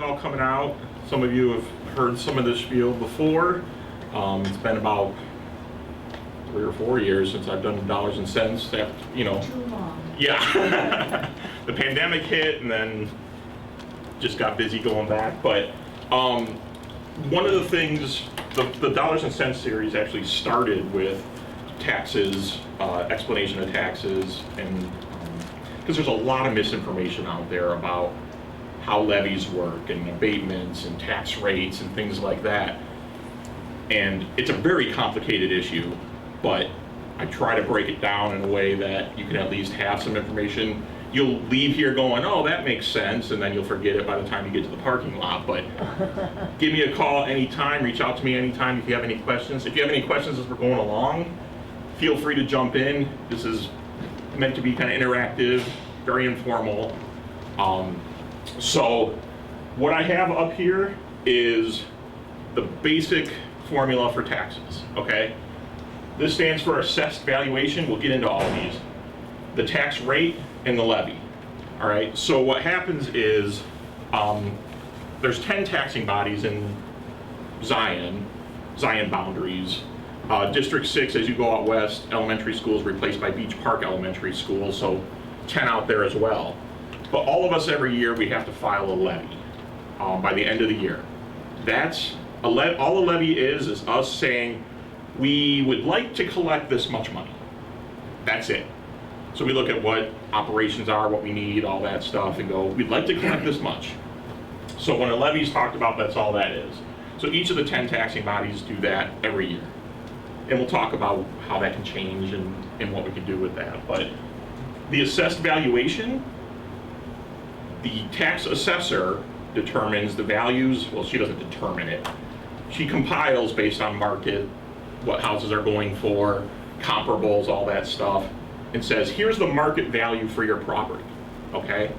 all coming out. Some of you have heard some of this spiel before. It's been about 3 or 4 years since I've done dollars and cents. After, you know, Too long. yeah, the pandemic hit and then just got busy going back. But one of the things, the dollars and cents series actually started with taxes, explanation of taxes, and because there's a lot of misinformation out there about how levies work and abatements and tax rates and things like that. And it's a very complicated issue, but I try to break it down in a way that you can at least have some information. You'll leave here going, oh, that makes sense, and then you'll forget it by the time you get to the parking lot. But give me a call anytime, reach out to me anytime if you have any questions. If you have any questions as we're going along, feel free to jump in. This is meant to be kind of interactive, very informal. So what I have up here is the basic formula for taxes, okay? This stands for assessed valuation. We'll get into all of these. The tax rate and the levy, all right? So what happens is there's 10 taxing bodies in Zion boundaries. District 6, as you go out west, elementary school is replaced by Beach Park Elementary School, so 10 out there as well. But all of us every year, we have to file a levy by the end of the year. That's all a levy is us saying, we would like to collect this much money. That's it. So we look at what operations are, what we need, all that stuff, and go, we'd like to collect this much. So when a levy is talked about, that's all that is. So each of the 10 taxing bodies do that every year. And we'll talk about how that can change and what we can do with that. But the assessed valuation, the tax assessor determines the values. Well, she doesn't determine it. She compiles based on market, what houses are going for, comparables, all that stuff, and says, here's the market value for your property, okay?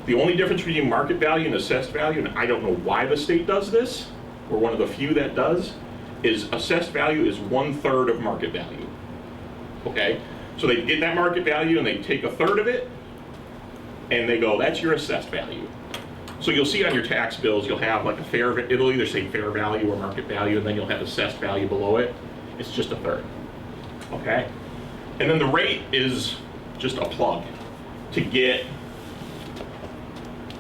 The only difference between market value and assessed value, and I don't know why the state does this, we're one of the few that does, is assessed value is 1/3 of market value, okay? So they get that market value and they take 1/3 of it and they go, that's your assessed value. So you'll see on your tax bills, you'll have like it'll either say fair value or market value, and then you'll have assessed value below it. It's just 1/3, okay? And then the rate is just a plug to get,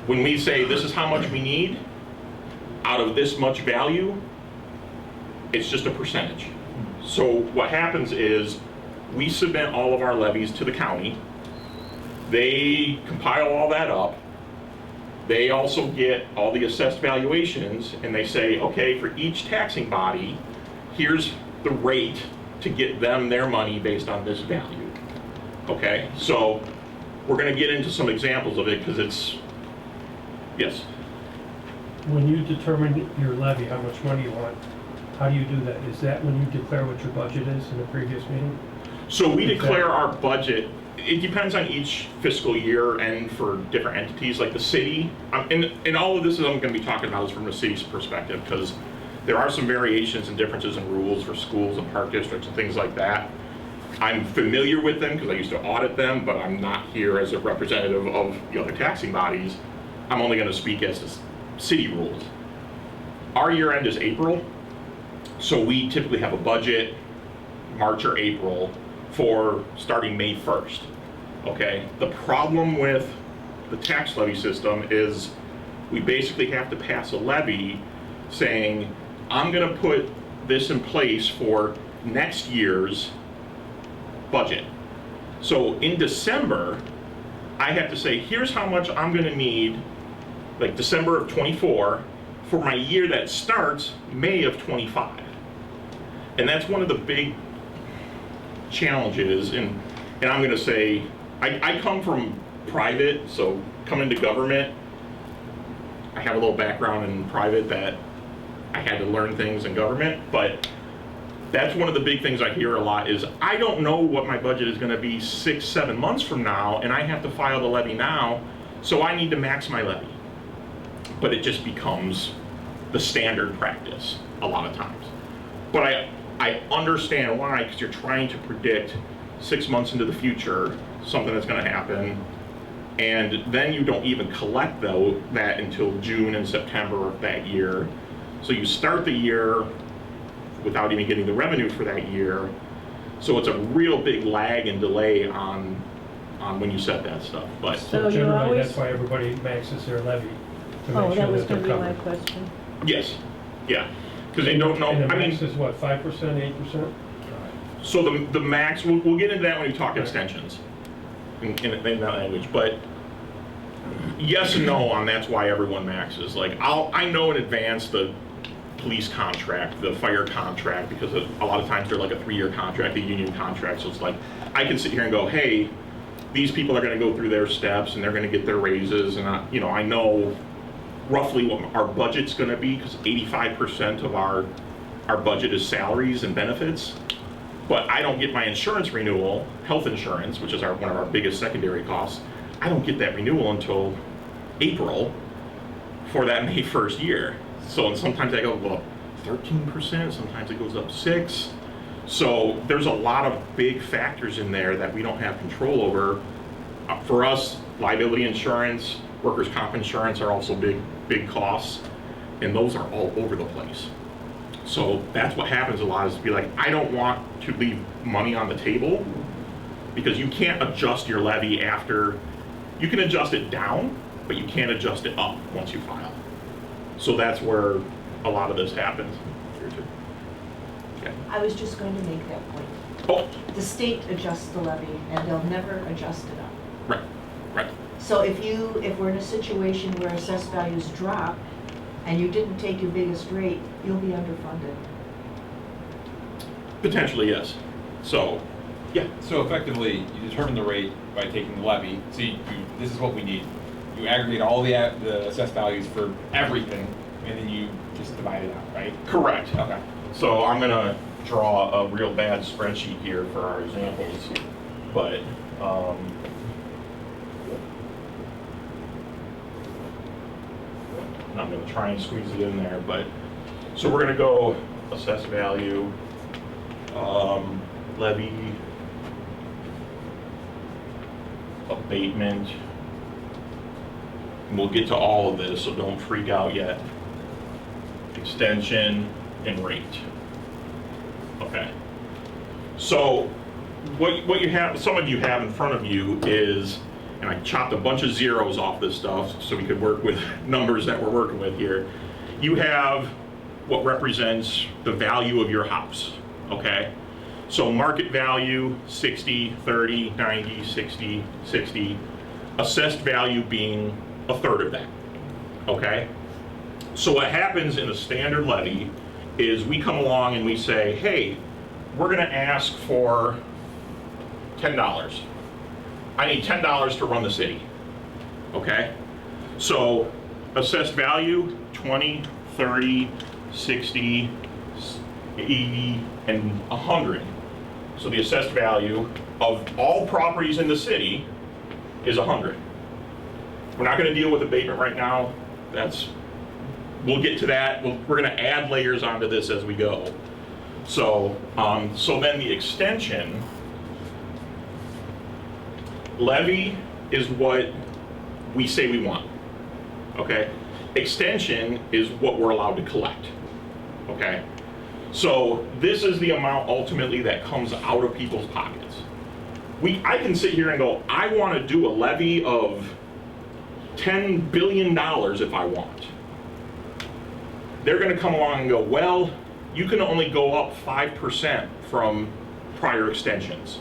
when we say this is how much we need out of this much value, it's just a percentage. So what happens is we submit all of our levies to the county. They compile all that up. They also get all the assessed valuations, and they say, okay, for each taxing body, here's the rate to get them their money based on this value. Okay, so we're going to get into some examples of it because it's, yes? When you determine your levy, how much money you want, how do you do that? Is that when you declare what your budget is in the previous meeting? So we declare our budget. It depends on each fiscal year and for different entities, like the city. And all of this I'm going to be talking about is from the city's perspective, because there are some variations and differences in rules for schools and park districts and things like that. I'm familiar with them because I used to audit them, but I'm not here as a representative of the other taxing bodies. I'm only going to speak as to city rules. Our year end is April, so we typically have a budget March or April for starting May 1st, okay? The problem with the tax levy system is we basically have to pass a levy saying, I'm gonna put this in place for next year's budget. So in December, I have to say, here's how much I'm gonna need, like December of 24, for my year that starts May of 25. And that's one of the big challenges, and I'm gonna say, I come from private, so coming to government, I have a little background in private that I had to learn things in government, but that's one of the big things I hear a lot is, I don't know what my budget is gonna be 6-7 months from now, and I have to file the levy now, so I need to max my levy. But it just becomes the standard practice a lot of times. But I understand why, because you're trying to predict 6 months into the future something that's going to happen And then you don't even collect that until June and September of that year. So you start the year without even getting the revenue for that year. So it's a real big lag and delay on when you set that stuff. But So you generally, always- that's why everybody maxes their levy, to Oh, make that sure was that they're gonna be my covered. question. yes, yeah, because they don't know. And the I mean, max is what, 5%, 8%? so the max. We'll get into that when we talk extensions in that language. But yes and no on that's why everyone maxes. Like I know in advance the police contract, the fire contract, because a lot of times they're like a 3-year contract, a union contract. So it's like I can sit here and go, hey, these people are going to go through their steps and they're going to get their raises, and I know roughly what our budget's going to be, because 85% of our budget is salaries and benefits. But I don't get my insurance renewal, health insurance, which is one of our biggest secondary costs. I don't get that renewal until April for that May 1st year. So, and sometimes I go up 13%, sometimes it goes up 6%. So there's a lot of big factors in there that we don't have control over. For us, liability insurance, workers' comp insurance are also big costs, and those are all over the place. So that's what happens a lot, is to be like, I don't want to leave money on the table, because you can't adjust your levy after. You can adjust it down, but you can't adjust it up once you file. So that's where a lot of this happens. Okay. I was just going to make that point. Oh, The state adjusts the levy and they'll never adjust it up. right. So if we're in a situation where assessed values drop and you didn't take your biggest rate, you'll be underfunded. Potentially, yes. So, yeah. So effectively, you determine the rate by taking the levy. So this is what we need. You aggregate all the assessed values for everything, and then you just divide it out, right? Correct. Okay. So I'm gonna draw a real bad spreadsheet here for our examples, but I'm gonna try and squeeze it in there. But so we're gonna go assessed value, levy, abatement. And we'll get to all of this, so don't freak out yet. Extension and rate. Okay. So what you have, some of you have in front of you is, and I chopped a bunch of zeros off this stuff so we could work with numbers that we're working with here. You have what represents the value of your house, okay? So market value, 60, 30, 90, 60, 60. Assessed value being a third of that, okay? So what happens in a standard levy is we come along and we say, hey, we're gonna ask for $10. I need $10 to run the city, okay? So assessed value, 20, 30, 60, 80, and 100. So the assessed value of all properties in the city is 100. We're not gonna deal with abatement right now. We'll get to that. We're gonna add layers onto this as we go. So, so then the extension levy is what we say we want, okay? Extension is what we're allowed to collect, okay? So this is the amount ultimately that comes out of people's pockets. I can sit here and go, I want to do a levy of $10 billion if I want. They're going to come along and go, well, you can only go up 5% from prior extensions.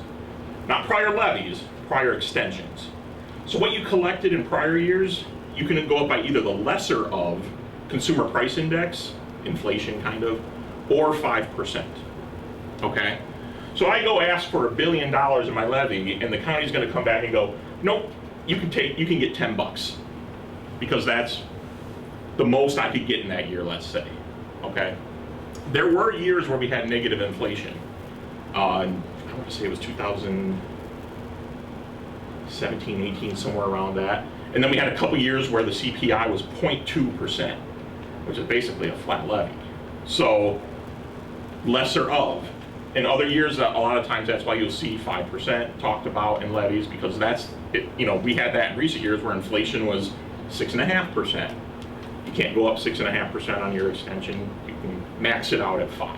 Not prior levies, prior extensions. So what you collected in prior years, you can go up by either the lesser of consumer price index, inflation kind of, or 5%, okay? So I go ask for $1 billion in my levy, and the county's gonna come back and go, nope, you can get 10 bucks, because that's the most I could get in that year, let's say, okay? There were years where we had negative inflation. I want to say it was 2017, 18, somewhere around that. And then we had a couple years where the CPI was 0.2%, which is basically a flat levy. So lesser of. In other years, a lot of times that's why you'll see 5% talked about in levies, because that's, we had that in recent years where inflation was 6.5%. You can't go up 6.5% on your extension. You can max it out at 5.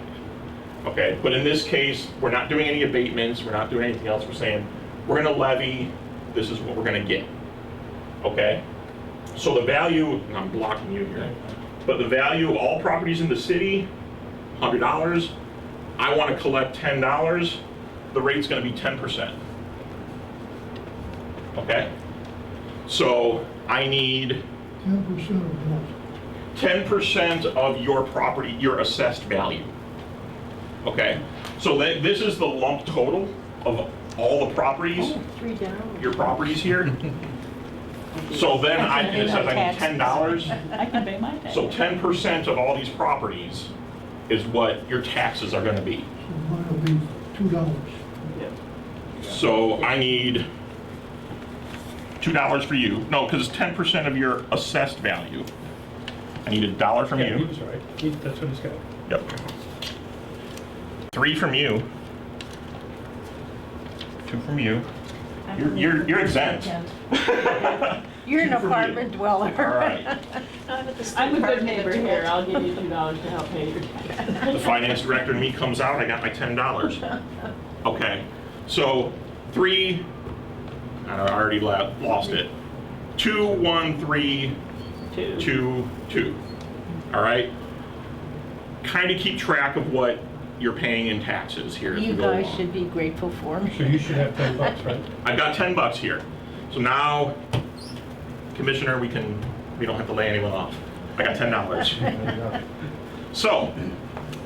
Okay, but in this case, we're not doing any abatements, we're not doing anything else. We're saying, we're gonna levy, this is what we're gonna get. Okay? So the value, and I'm blocking you here, but the value of all properties in the city, $100. I want to collect $10, the rate's going to be 10%. Okay? So I need 10% of what? 10% of your property, your assessed value. Okay? So this is the lump total of all the properties, $3 down. your properties here. So then it says I need $10. I can pay my taxes. So 10% of all these properties is what your taxes are going to be. So mine will be $2. So I need $2 for you. No, because it's 10% of your assessed value. I need $1 from Yeah, he you. was right. That's what he's got. Yep. 3 from you. 2 from you. You're exempt. You're an 2 from you. apartment dweller. All right. I'm a good neighbor here, I'll give you $2 to help pay your taxes. The finance director and me comes out, I got my $10. Okay, so 3, I already lost it. 2, 1, 3, 2, 2. All right? Kind of keep track of what you're paying in taxes here as we You go guys along. should be grateful for me. So you should have $10, right? I've got $10 here. So now, Commissioner, we don't have to lay anyone off. I got $10. So,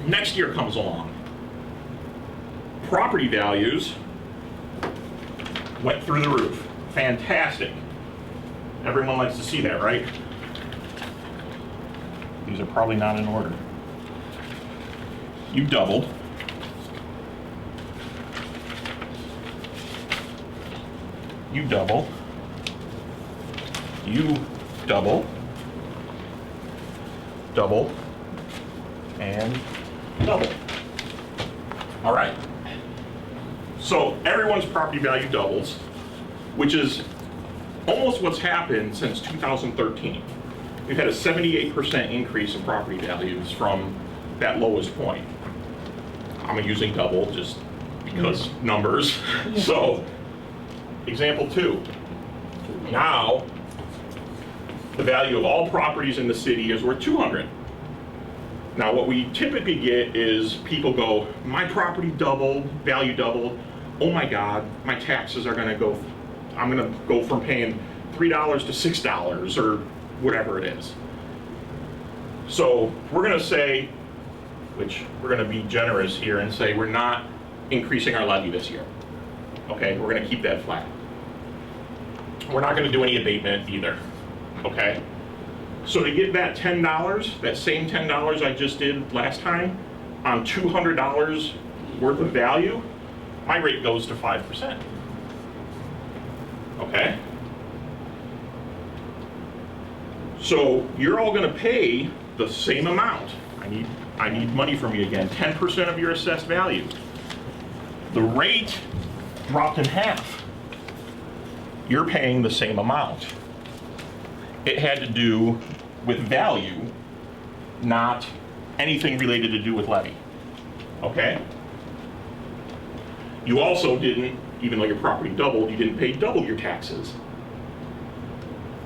next year comes along. Property values went through the roof. Fantastic. Everyone likes to see that, right? These are probably not in order. You doubled. You double. You double. Double. And double. All right. So everyone's property value doubles, which is almost what's happened since 2013. We've had a 78% increase in property values from that lowest point. I'm using double just because numbers. So, example 2. Now, the value of all properties in the city is worth $200. Now, what we typically get is people go, my property doubled, value doubled. Oh my God, my taxes are gonna go, I'm gonna go from paying $3 to $6 or whatever it is. So we're gonna say, which we're gonna be generous here and say we're not increasing our levy this year. Okay, we're gonna keep that flat. We're not gonna do any abatement either, okay? So to get that $10, that same $10 I just did last time, on $200 worth of value, my rate goes to 5%. Okay? So you're all gonna pay the same amount. I need money from you again, 10% of your assessed value. The rate dropped in half. You're paying the same amount. It had to do with value, not anything related to do with levy. Okay? You also didn't, even though your property doubled, you didn't pay double your taxes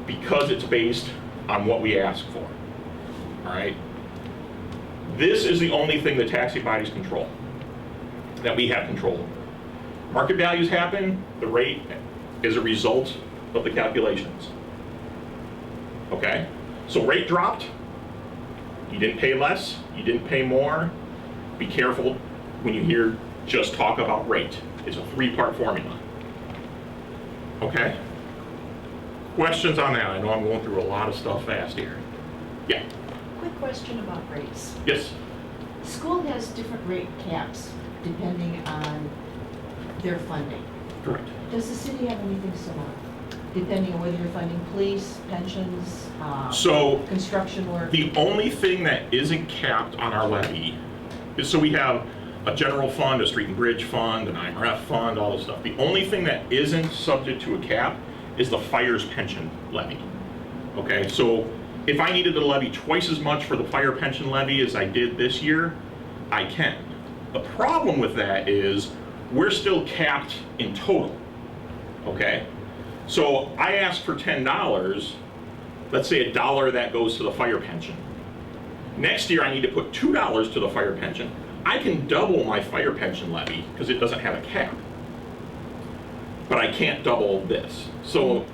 because it's based on what we asked for. All right? This is the only thing the taxing bodies control, that we have control over. Market values happen, the rate is a result of the calculations. Okay? So rate dropped, you didn't pay less, you didn't pay more. Be careful when you hear just talk about rate. It's a 3-part formula. Okay? Questions on that? I know I'm going through a lot of stuff fast here. Yeah, Quick question about rates. yes. School has different rate caps depending on their funding. Correct. Does the city have anything similar? Depending on whether you're funding police, pensions, So construction work? the only thing that isn't capped on our levy is, so we have a general fund, a street and bridge fund, an IMRF fund, all this stuff. The only thing that isn't subject to a cap is the fire's pension levy. Okay, so if I needed to levy twice as much for the fire pension levy as I did this year, I can. The problem with that is we're still capped in total. Okay, so I asked for $10, let's say $1 that goes to the fire pension. Next year I need to put $2 to the fire pension. I can double my fire pension levy because it doesn't have a cap. But I can't double this. So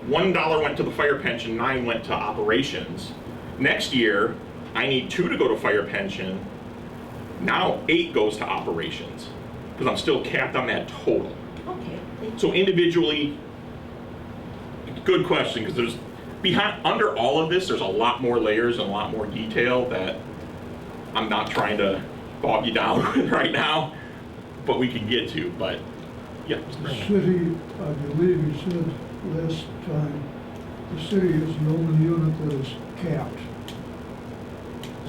$1 went to the fire pension, 9 went to operations. Next year, I need 2 to go to fire pension. Now 8 goes to operations because I'm still capped on that total. Okay. So individually, good question, because there's under all of this, there's a lot more layers and a lot more detail that I'm not trying to bog you down with right now, but we can get to. But yeah, Mr. The Brandon. city, I believe you said last time, the city is the only unit that is capped.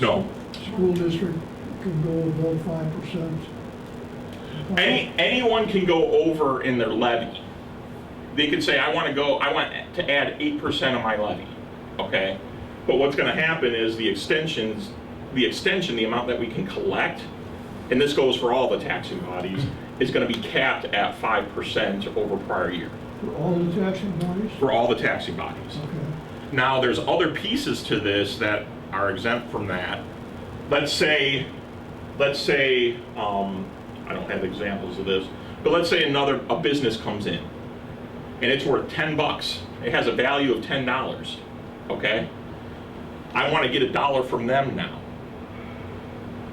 No. School district can go above 5%. Anyone can go over in their levy. They could say, I want to add 8% of my levy, okay? But what's gonna happen is the extension, the amount that we can collect, and this goes for all the taxing bodies, is gonna be capped at 5% over prior year, For all the taxing bodies? for all the taxing bodies. Okay. Now, there's other pieces to this that are exempt from that. Let's say, I don't have examples of this, but let's say a business comes in and it's worth $10. It has a value of $10, okay? I want to get $1 from them now.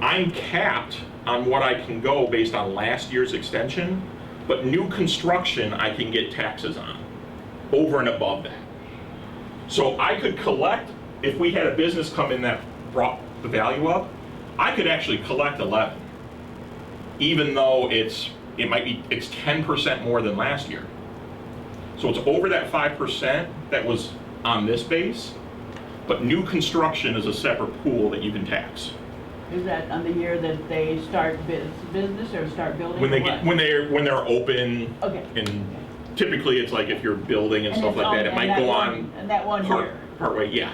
I'm capped on what I can go based on last year's extension, but new construction I can get taxes on over and above that. So I could collect, if we had a business come in that brought the value up, I could actually collect 11, even though it's 10% more than last year. So it's over that 5% that was on this base, but new construction is a separate pool that you can tax. Is that on the year that they start business or start building? When or they what? get, when they're open, Okay. and typically it's like if you're building and stuff it's like that, it might go on And that one year. partway, yeah.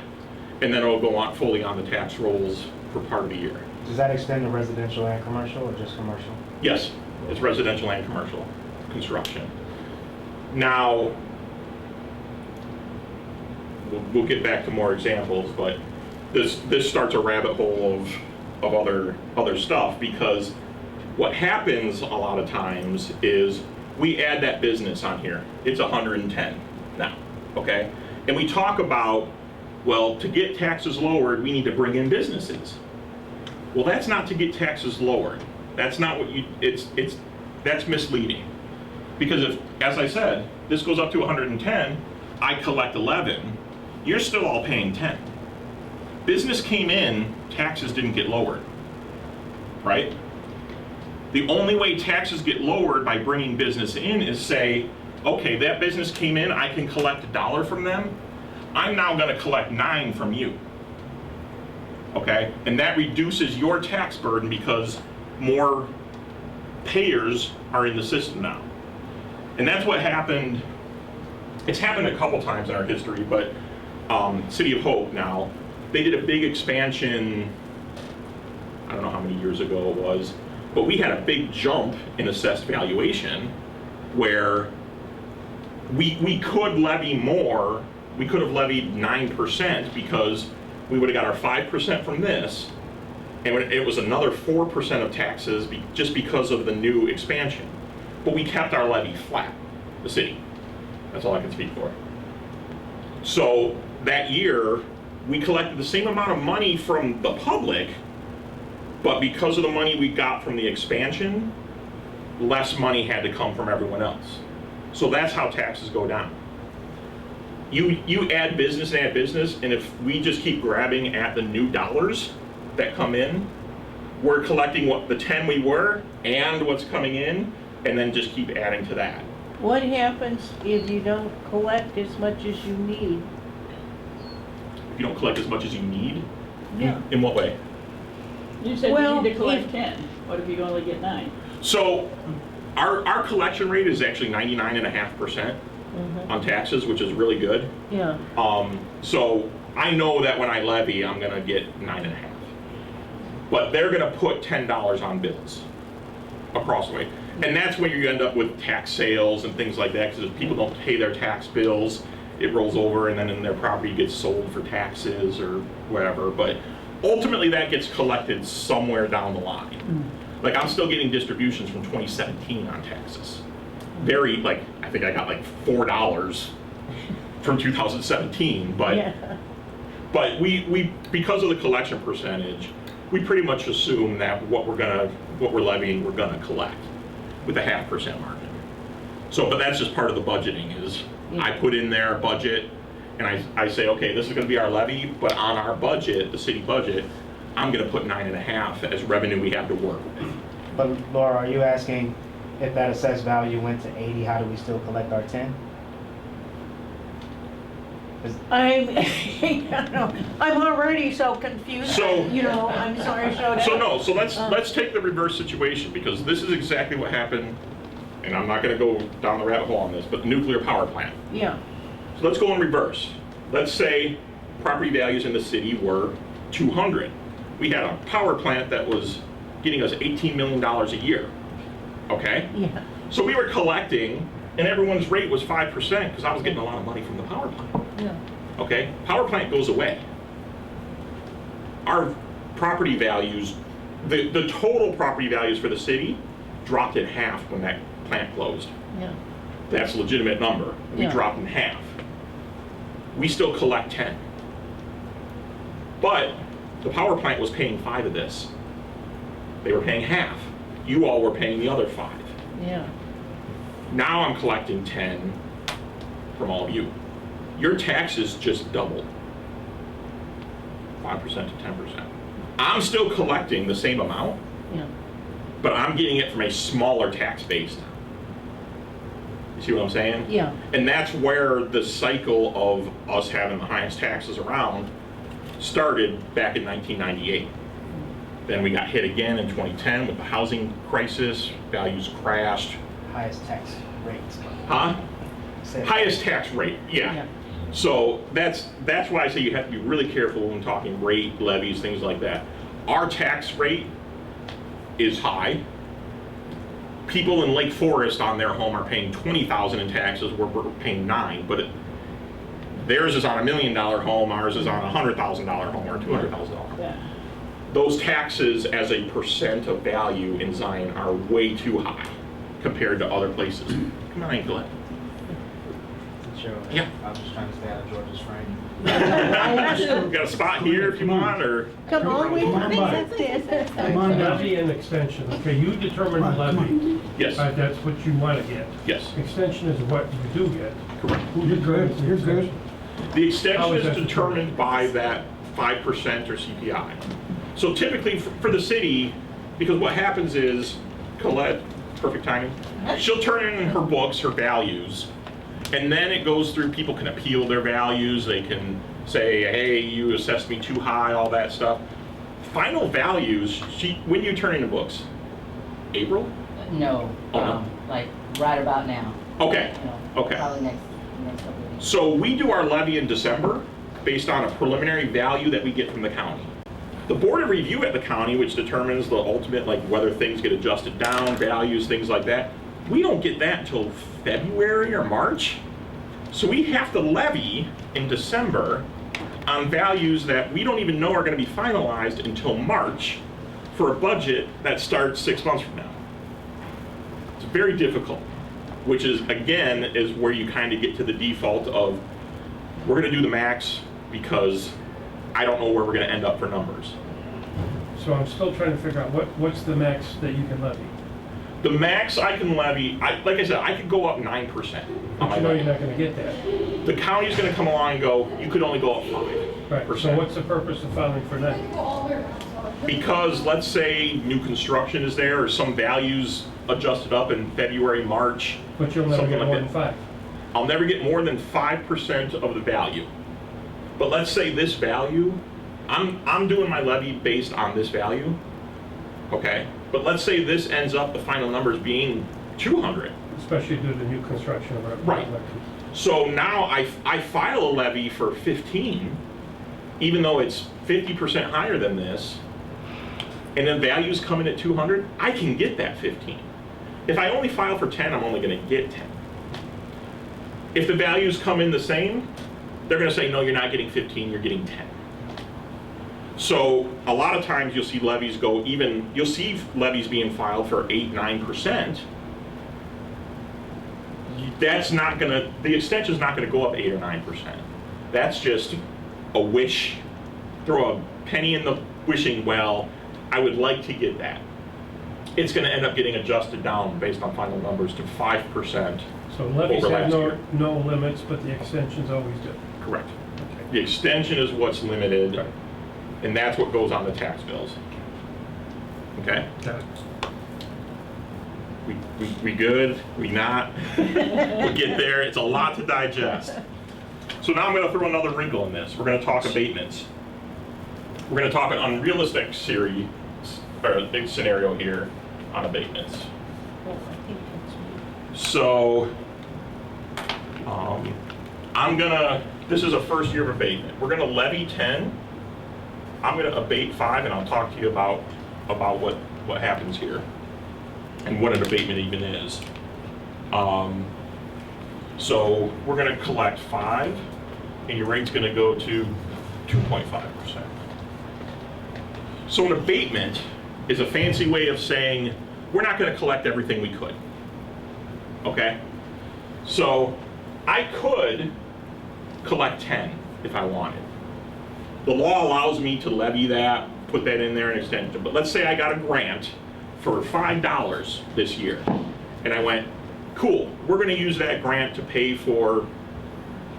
And then it'll go on fully on the tax rolls for part of the year. Does that extend to residential and commercial, or just commercial? Yes, it's residential and commercial construction. Now, we'll get back to more examples, but this starts a rabbit hole of other stuff, because what happens a lot of times is we add that business on here. It's 110 now, okay? And we talk about, well, to get taxes lowered, we need to bring in businesses. Well, that's not to get taxes lowered. That's not what that's misleading. Because if, as I said, this goes up to 110, I collect 11, you're still all paying 10. Business came in, taxes didn't get lowered, right? The only way taxes get lowered by bringing business in is say, okay, that business came in, I can collect $1 from them, I'm now gonna collect 9 from you. Okay, and that reduces your tax burden because more payers are in the system now. And that's what happened. It's happened a couple times in our history, but City of Hope now, they did a big expansion, I don't know how many years ago it was, but we had a big jump in assessed valuation where we could levy more. We could have levied 9% because we would have got our 5% from this, and it was another 4% of taxes just because of the new expansion. But we kept our levy flat, the city. That's all I can speak for. So that year, we collected the same amount of money from the public, but because of the money we got from the expansion, less money had to come from everyone else. So that's how taxes go down. You add business, and if we just keep grabbing at the new dollars that come in, we're collecting what the 10 we were and what's coming in, and then just keep adding to that. What happens if you don't collect as much as you need? If you don't collect as much as you need, Yeah. in what way? You said you Well, need to collect if- 10. What if you only get 9? So our collection rate is actually 99.5% on taxes, which is really good. Yeah, So I know that when I levy, I'm gonna get 9.5. But they're gonna put $10 on bills across the way. And that's when you end up with tax sales and things like that, because if people don't pay their tax bills, it rolls over and then their property gets sold for taxes or whatever. But ultimately that gets collected somewhere down the line. Like I'm still getting distributions from 2017 on taxes. Very, like, I think I got like $4 from 2017, but yeah, but we because of the collection percentage, we pretty much assume that what we're levying, we're gonna collect with a 0.5% margin. So, but that's just part of the budgeting is I put in there a budget and I say, okay, this is gonna be our levy, but on our budget, the city budget, I'm gonna put 9.5 as revenue we have to work with. But Laura, are you asking if that assessed value went to 80, how do we still collect our 10? I'm, you know, I'm already so confused. So- You know, I'm sorry, So let's take the reverse situation because this is exactly what happened, and I'm not gonna go down the rabbit hole on this, but the nuclear power plant. Yeah, So let's go in reverse. Let's say property values in the city were 200. We had a power plant that was getting us $18 million a year, okay? yeah, So we were collecting, and everyone's rate was 5% because I was getting a lot of money from the power plant, yeah, okay? Power plant goes away. Our property values, the total property values for the city dropped in half when that plant closed. yeah, That's a legitimate number. We Yeah. dropped in half. We still collect 10. But the power plant was paying 5 of this. They were paying half. You all were paying the other 5. yeah, Now I'm collecting 10 from all of you. Your taxes just doubled. 5% to 10%. I'm still collecting the same amount, yeah, but I'm getting it from a smaller tax base now. You see what I'm saying? yeah, And that's where the cycle of us having the highest taxes around started back in 1998. Then we got hit again in 2010 with the housing crisis, values crashed. Highest tax rates. Huh? Say- Highest tax rate, yeah, yeah. So that's why I say you have to be really careful when talking rate, levies, things like that. Our tax rate is high. People in Lake Forest on their home are paying $20,000 in taxes, we're paying 9, but theirs is on $1 million home, ours is on a $100,000 home or a $200,000 home. Yeah. Those taxes as a percent of value in Zion are way too high compared to other places. Come on, Glenn. Sure. Yeah. I was just trying to stay out of George's frame. Got a spot here if you want, or? come on, we Come on by. can Come on down. Levy and extension, okay, you determine the Come on, come levy. Yes, That's what you want to get. yes, Extension is what you do get. correct. Who You're good, determines the you're good. extension? The How extension is is that determined by that 5% or CPI. So typically for the city, because what happens is Colette, perfect timing, she'll turn in her books, her values, and then it goes through, people can appeal their values, they can say, hey, you assessed me too high, all that stuff. Final values, when you turn in the books? April? No, Oh, no. like right about now, Okay, you know, okay. probably next couple of weeks. So we do our levy in December based on a preliminary value that we get from the county. The board of review at the county, which determines the ultimate, like whether things get adjusted down, values, things like that, we don't get that until February or March. So we have to levy in December on values that we don't even know are going to be finalized until March for a budget that starts 6 months from now. It's very difficult, which is, again, is where you kind of get to the default of, we're going to do the max because I don't know where we're going to end up for numbers. So I'm still trying to figure out what's the max that you can levy? The max I can levy, like I said, I could go up 9% on But my you know you're levy. not gonna get that. The county's going to come along and go, you could only go up 5%. Right, so what's the purpose of filing for that? Because let's say new construction is there or some values adjusted up in February, March. But you'll never something get like more that. than 5. I'll never get more than 5% of the value. But let's say this value, I'm doing my levy based on this value. okay? But let's say this ends up, the final numbers being 200. Especially due to new construction of our Right. elections. So now I file a levy for 15, even though it's 50% higher than this, and then values come in at 200, I can get that 15. If I only file for 10, I'm only gonna get 10. If the values come in the same, they're gonna say, no, you're not getting 15, you're getting 10. So a lot of times you'll see levies go even, you'll see levies being filed for 8, 9%. That's not gonna, the extension's not gonna go up 8 or 9%. That's just a wish, throw a penny in the wishing well, I would like to get that. It's gonna end up getting adjusted down based on final numbers to 5%. So levies over have last year. no limits, but the extensions always do. Correct. Okay. The extension is what's limited, Right. and that's what goes on the tax bills. Okay? Got it. We good? We not? We'll get there. It's a lot to digest. So now I'm going to throw another wrinkle in this. We're going to talk abatements. We're going to talk an unrealistic scenario here on abatements. Oh, I think that's me. So this is a first year of abatement. We're gonna levy 10. I'm gonna abate 5, and I'll talk to you about what happens here and what an abatement even is. So we're gonna collect 5, and your rate's gonna go to 2.5%. So an abatement is a fancy way of saying we're not gonna collect everything we could. Okay? So I could collect 10 if I wanted. The law allows me to levy that, put that in there and extend it. But let's say I got a grant for $5 this year. And I went, cool, we're gonna use that grant to pay for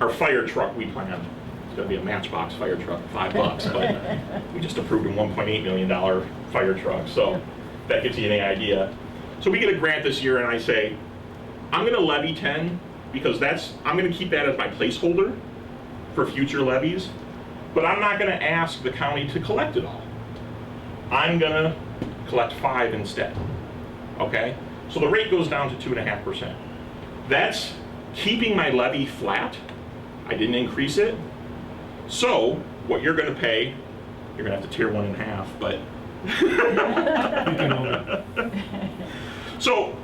our fire truck we planned. It's gonna be a Matchbox fire truck, $5, but we just approved a $1.8 million fire truck. So that gives you any idea. So we get a grant this year and I say, I'm gonna levy 10 because I'm gonna keep that as my placeholder for future levies, but I'm not gonna ask the county to collect it all. I'm gonna collect 5 instead, okay? So the rate goes down to 2.5%. That's keeping my levy flat. I didn't increase it. So what you're gonna pay, you're gonna have to tier 1 in half, but. You can own it. So,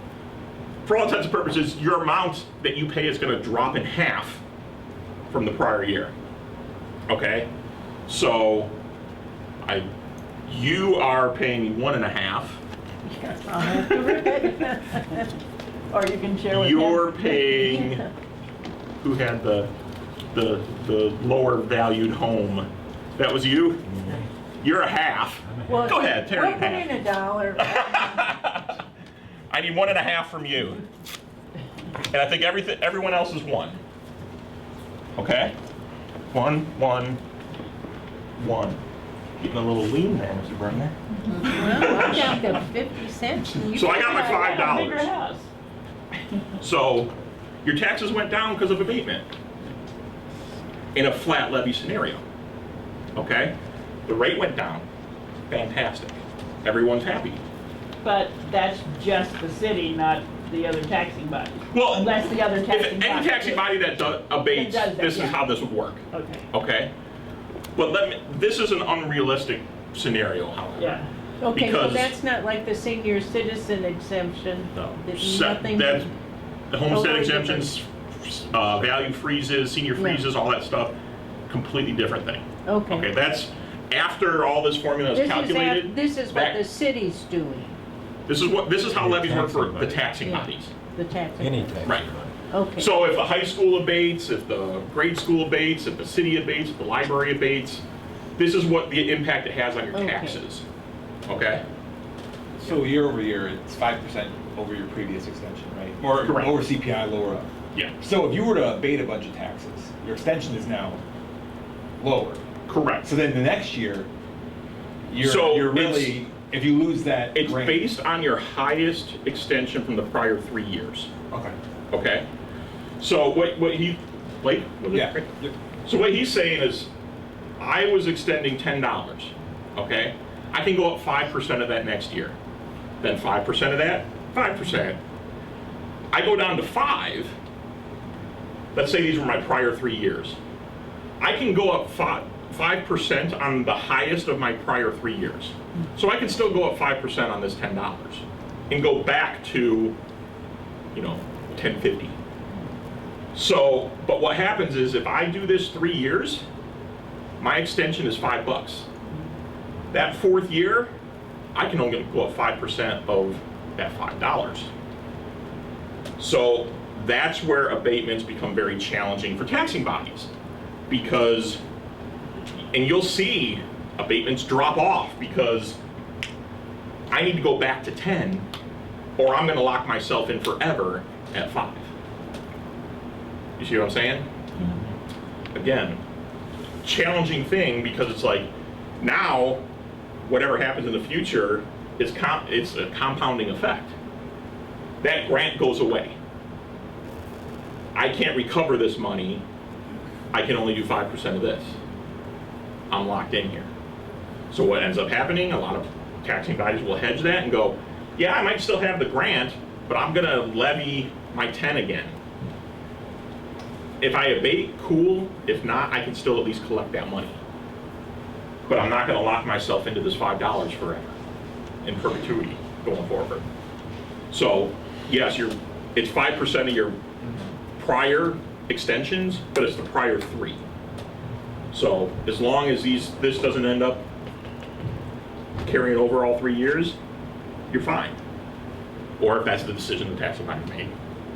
for all intents and purposes, your amount that you pay is going to drop in half from the prior year. Okay? So, you are paying 1.5. I'll have to read it. Or you can share with him. You're paying, who had the lower valued home? That was you? You're a half. Well, Go ahead, tear it in we'll half. put in $1. I need 1.5 from you. And I think everyone else is 1. Okay? 1, 1, 1. Getting a little lean there, Mr. Brenner. Well, I'm down to 50 cents. and you So I got my got Bigger $5. house. So your taxes went down because of abatement in a flat levy scenario. Okay? The rate went down. Fantastic. Everyone's happy. But that's just the city, not the other taxing bodies. Well, Unless the other if taxing any body. taxing body that abates, That does that, this is yeah. how this would work. Okay, Okay? But this is an unrealistic scenario, however. yeah. Okay, so because- that's not like the senior citizen exemption? No. There's nothing? That's, the homestead Totally exemptions, value freezes, senior Yeah. freezes, all that stuff, completely different thing. Okay. Okay, that's after all this formula is calculated. This is what back- the city's doing, This is how levies work for the taxing Yeah. bodies. the tax. Any tax. Right. Okay. So if the high school abates, if the grade school abates, if the city abates, if the library abates, this is what the impact it has on your Okay. taxes. Okay? So year over year, it's 5% over your previous extension, right? Or Correct. lower CPI, lower up. Yeah. So if you were to abate a bunch of taxes, your extension is now lower. Correct. So then the next year, So you're really, if you lose that It's grant. based on your highest extension from the prior 3 years. Okay. Okay? So what he, Blake? Was it? Yeah. So what he's saying is, I was extending $10, okay? I can go up 5% of that next year. Then 5% of that, 5%. I go down to 5. Let's say these were my prior 3 years. I can go up 5% on the highest of my prior 3 years. So I can still go up 5% on this $10 and go back to, you know, $10.50. So, but what happens is if I do this 3 years, my extension is $5. That 4th year, I can only go up 5% of that $5. So that's where abatements become very challenging for taxing bodies, because, and you'll see abatements drop off because I need to go back to 10 or I'm gonna lock myself in forever at 5. You see what I'm saying? Again, challenging thing, because it's like, now, whatever happens in the future, it's a compounding effect. That grant goes away. I can't recover this money. I can only do 5% of this. I'm locked in here. So what ends up happening, a lot of taxing bodies will hedge that and go, yeah, I might still have the grant, but I'm gonna levy my 10 again. If I abate, cool. If not, I can still at least collect that money. But I'm not gonna lock myself into this $5 forever in perpetuity going forward. So yes, it's 5% of your prior extensions, but it's the prior 3. So as long as this doesn't end up carrying over all 3 years, you're fine. Or if that's the decision the taxing body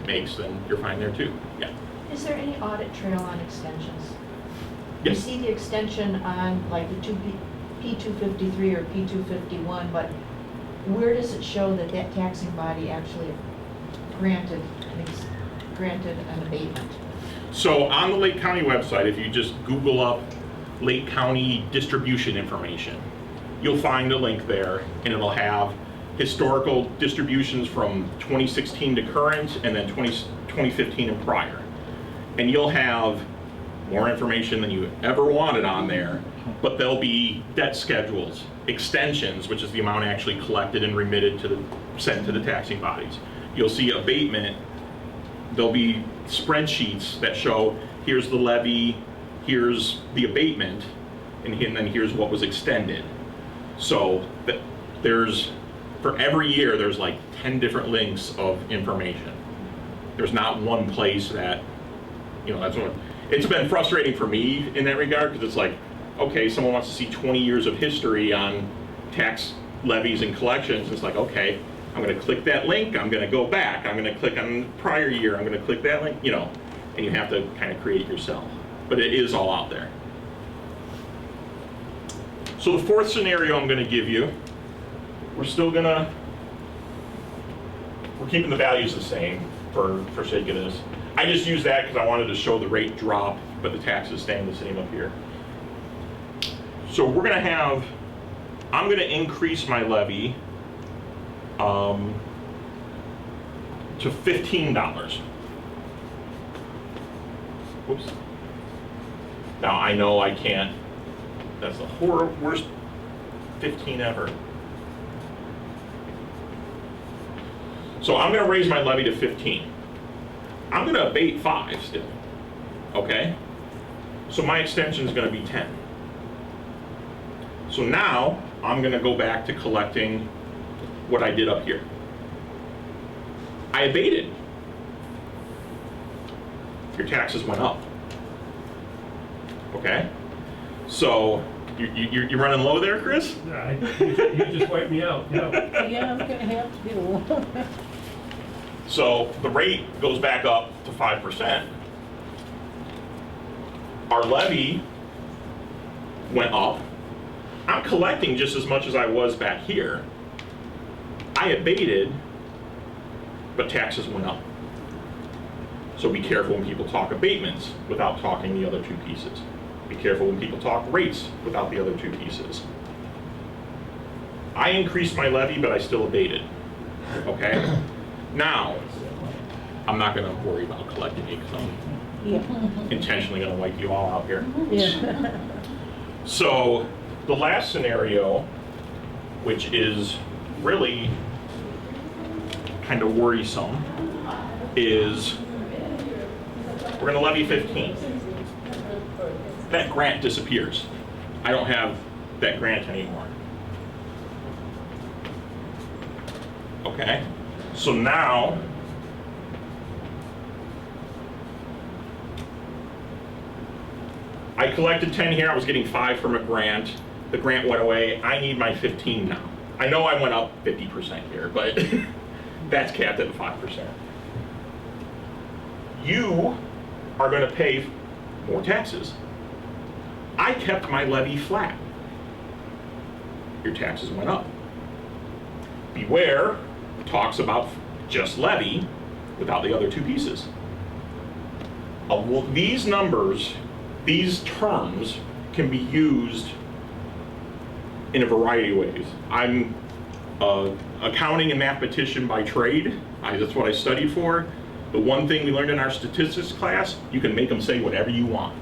makes, then you're fine there too. Yeah. Is there any audit trail on extensions? Yes. You see the extension on like the P253 or P251, but where does it show that that taxing body actually granted an abatement? So on the Lake County website, if you just Google up Lake County distribution information, you'll find a link there, and it'll have historical distributions from 2016 to current, and then 2015 and prior. And you'll have more information than you ever wanted on there, but there'll be debt schedules, extensions, which is the amount actually collected and remitted sent to the taxing bodies. You'll see abatement. There'll be spreadsheets that show here's the levy, here's the abatement, and then here's what was extended. So for every year, there's like 10 different links of information. There's not one place that, that's what, it's been frustrating for me in that regard, because it's like, okay, someone wants to see 20 years of history on tax levies and collections. It's like, okay, I'm gonna click that link, I'm gonna go back, I'm gonna click on the prior year, I'm gonna click that link, and you have to kind of create yourself. But it is all out there. So the 4th scenario I'm gonna give you, we're keeping the values the same for sake of this. I just use that because I wanted to show the rate drop, but the taxes staying the same up here. So I'm gonna increase my levy to $15. Whoops. Now I know I can't, that's the worst 15 ever. So I'm gonna raise my levy to 15. I'm gonna abate 5 still, okay? So my extension is gonna be 10. So now I'm gonna go back to collecting what I did up here. I abated. Your taxes went up. Okay? So you're running low there, Chris? You just wiped me out, yeah. Yeah, I'm gonna have to. So the rate goes back up to 5%. Our levy went up. I'm collecting just as much as I was back here. I abated, but taxes went up. So be careful when people talk abatements without talking the other 2 pieces. Be careful when people talk rates without the other 2 pieces. I increased my levy, but I still abated. Okay? Now, I'm not gonna worry about collecting it because I'm intentionally gonna wipe you all out here. Yeah. So, the last scenario which is really kind of worrisome, is we're gonna levy 15. That grant disappears. I don't have that grant anymore. Okay, so now I collected 10 here, I was getting 5 from a grant. The grant went away, I need my 15 now. I know I went up 50% here, but that's capped at 5%. You are gonna pay more taxes. I kept my levy flat. Your taxes went up. Beware talks about just levy without the other two pieces. These numbers, these terms can be used in a variety of ways. I'm an accounting and mathematician by trade. That's what I studied for. The one thing we learned in our statistics class, you can make them say whatever you want.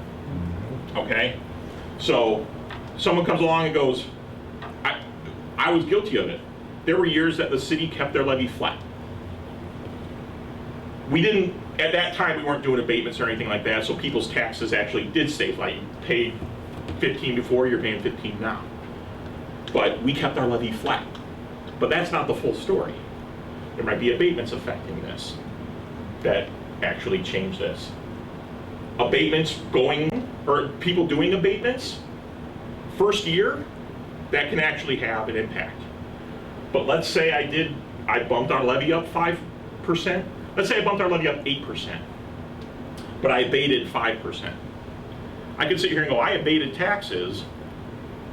Okay? So someone comes along and goes, I was guilty of it. There were years that the city kept their levy flat. We didn't, at that time, we weren't doing abatements or anything like that, so people's taxes actually did stay flat. You paid 15 before, you're paying 15 now. But we kept our levy flat. But that's not the full story. There might be abatements affecting this that actually change this. Abatements going, or people doing abatements, first year, that can actually have an impact. But let's say I bumped our levy up 5%. Let's say I bumped our levy up 8%, but I abated 5%. I could sit here and go, I abated taxes,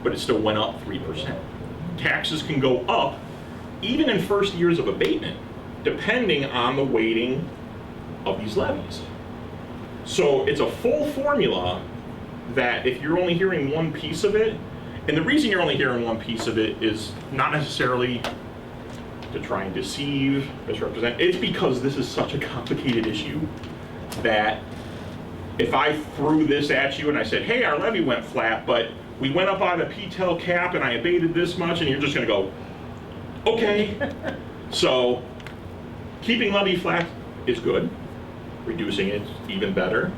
but it still went up 3%. Taxes can go up even in first years of abatement, depending on the weighting of these levies. So it's a full formula that if you're only hearing one piece of it, and the reason you're only hearing one piece of it is not necessarily to try and deceive, misrepresent. It's because this is such a complicated issue that if I threw this at you and I said, hey, our levy went flat, but we went up on a P-TEL cap and I abated this much, and you're just gonna go, okay. So keeping levy flat is good. Reducing it even better.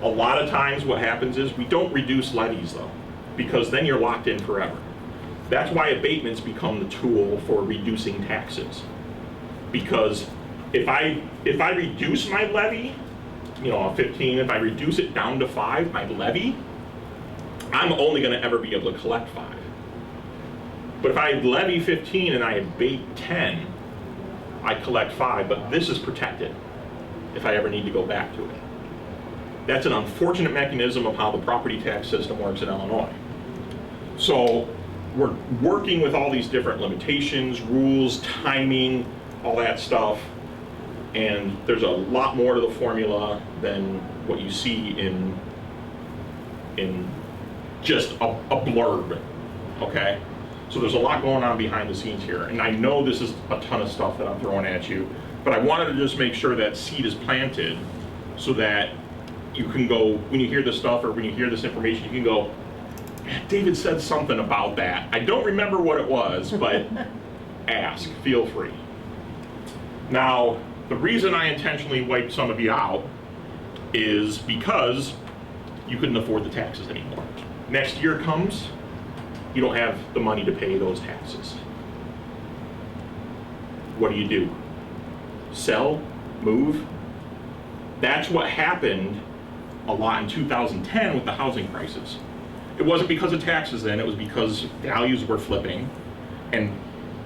A lot of times what happens is we don't reduce levies though, because then you're locked in forever. That's why abatements become the tool for reducing taxes. Because if I reduce my levy, you know, 15, if I reduce it down to 5, my levy, I'm only gonna ever be able to collect 5. But if I levy 15 and I abate 10, I collect 5, but this is protected if I ever need to go back to it. That's an unfortunate mechanism of how the property tax system works in Illinois. So we're working with all these different limitations, rules, timing, all that stuff. And there's a lot more to the formula than what you see in just a blurb, okay? So there's a lot going on behind the scenes here. And I know this is a ton of stuff that I'm throwing at you, but I wanted to just make sure that seed is planted so that you can go, when you hear this stuff or when you hear this information, you can go, David said something about that. I don't remember what it was, but ask, feel free. Now, the reason I intentionally wiped some of you out is because you couldn't afford the taxes anymore. Next year comes, you don't have the money to pay those taxes. What do? Sell? Move? That's what happened a lot in 2010 with the housing crisis. It wasn't because of taxes then, it was because values were flipping, and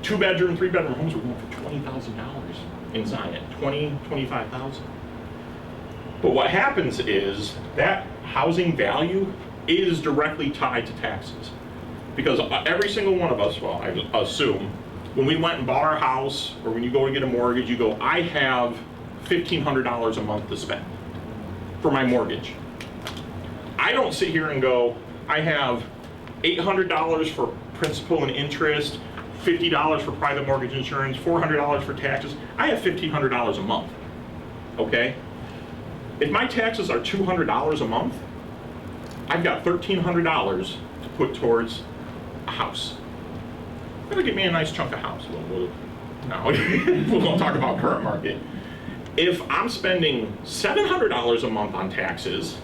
2-bedroom, 3-bedroom homes were going for $20,000 in Zion, $25,000. But what happens is that housing value is directly tied to taxes. Because every single one of us, well, I assume, when we went and bought our house, or when you go to get a mortgage, you go, I have $1,500 a month to spend for my mortgage. I don't sit here and go, I have $800 for principal and interest, $50 for private mortgage insurance, $400 for taxes. I have $1,500 a month, okay? If my taxes are $200 a month, I've got $1,300 to put towards a house. Gonna get me a nice chunk of house. No, we won't talk about current market. If I'm spending $700 a month on taxes,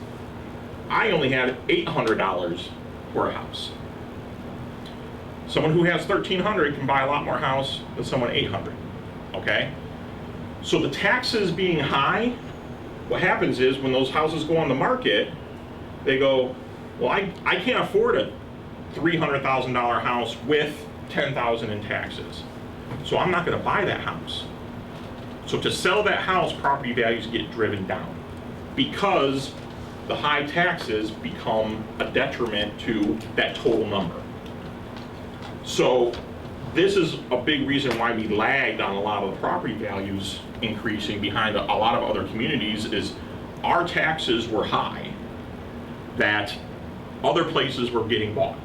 I only had $800 for a house. Someone who has $1,300 can buy a lot more house than someone $800, okay? So the taxes being high, what happens is when those houses go on the market, they go, well, I can't afford a $300,000 house with $10,000 in taxes. So I'm not gonna buy that house. So to sell that house, property values get driven down because the high taxes become a detriment to that total number. So this is a big reason why we lagged on a lot of the property values increasing behind a lot of other communities is our taxes were high that other places were getting bought.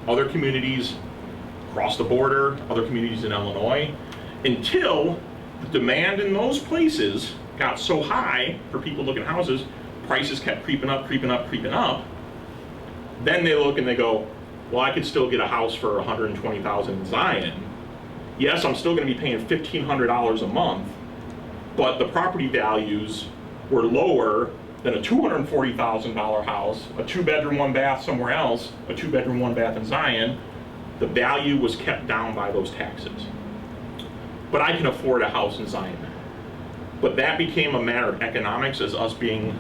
Other communities across the border, other communities in Illinois, until the demand in those places got so high for people looking at houses, prices kept creeping up, creeping up, creeping up. Then they look and they go, well, I could still get a house for $120,000 in Zion. Yes, I'm still gonna be paying $1,500 a month, but the property values were lower than a $240,000 house, a 2-bedroom, 1-bath somewhere else, a 2-bedroom, 1-bath in Zion. The value was kept down by those taxes. But I can afford a house in Zion. But that became a matter of economics as us being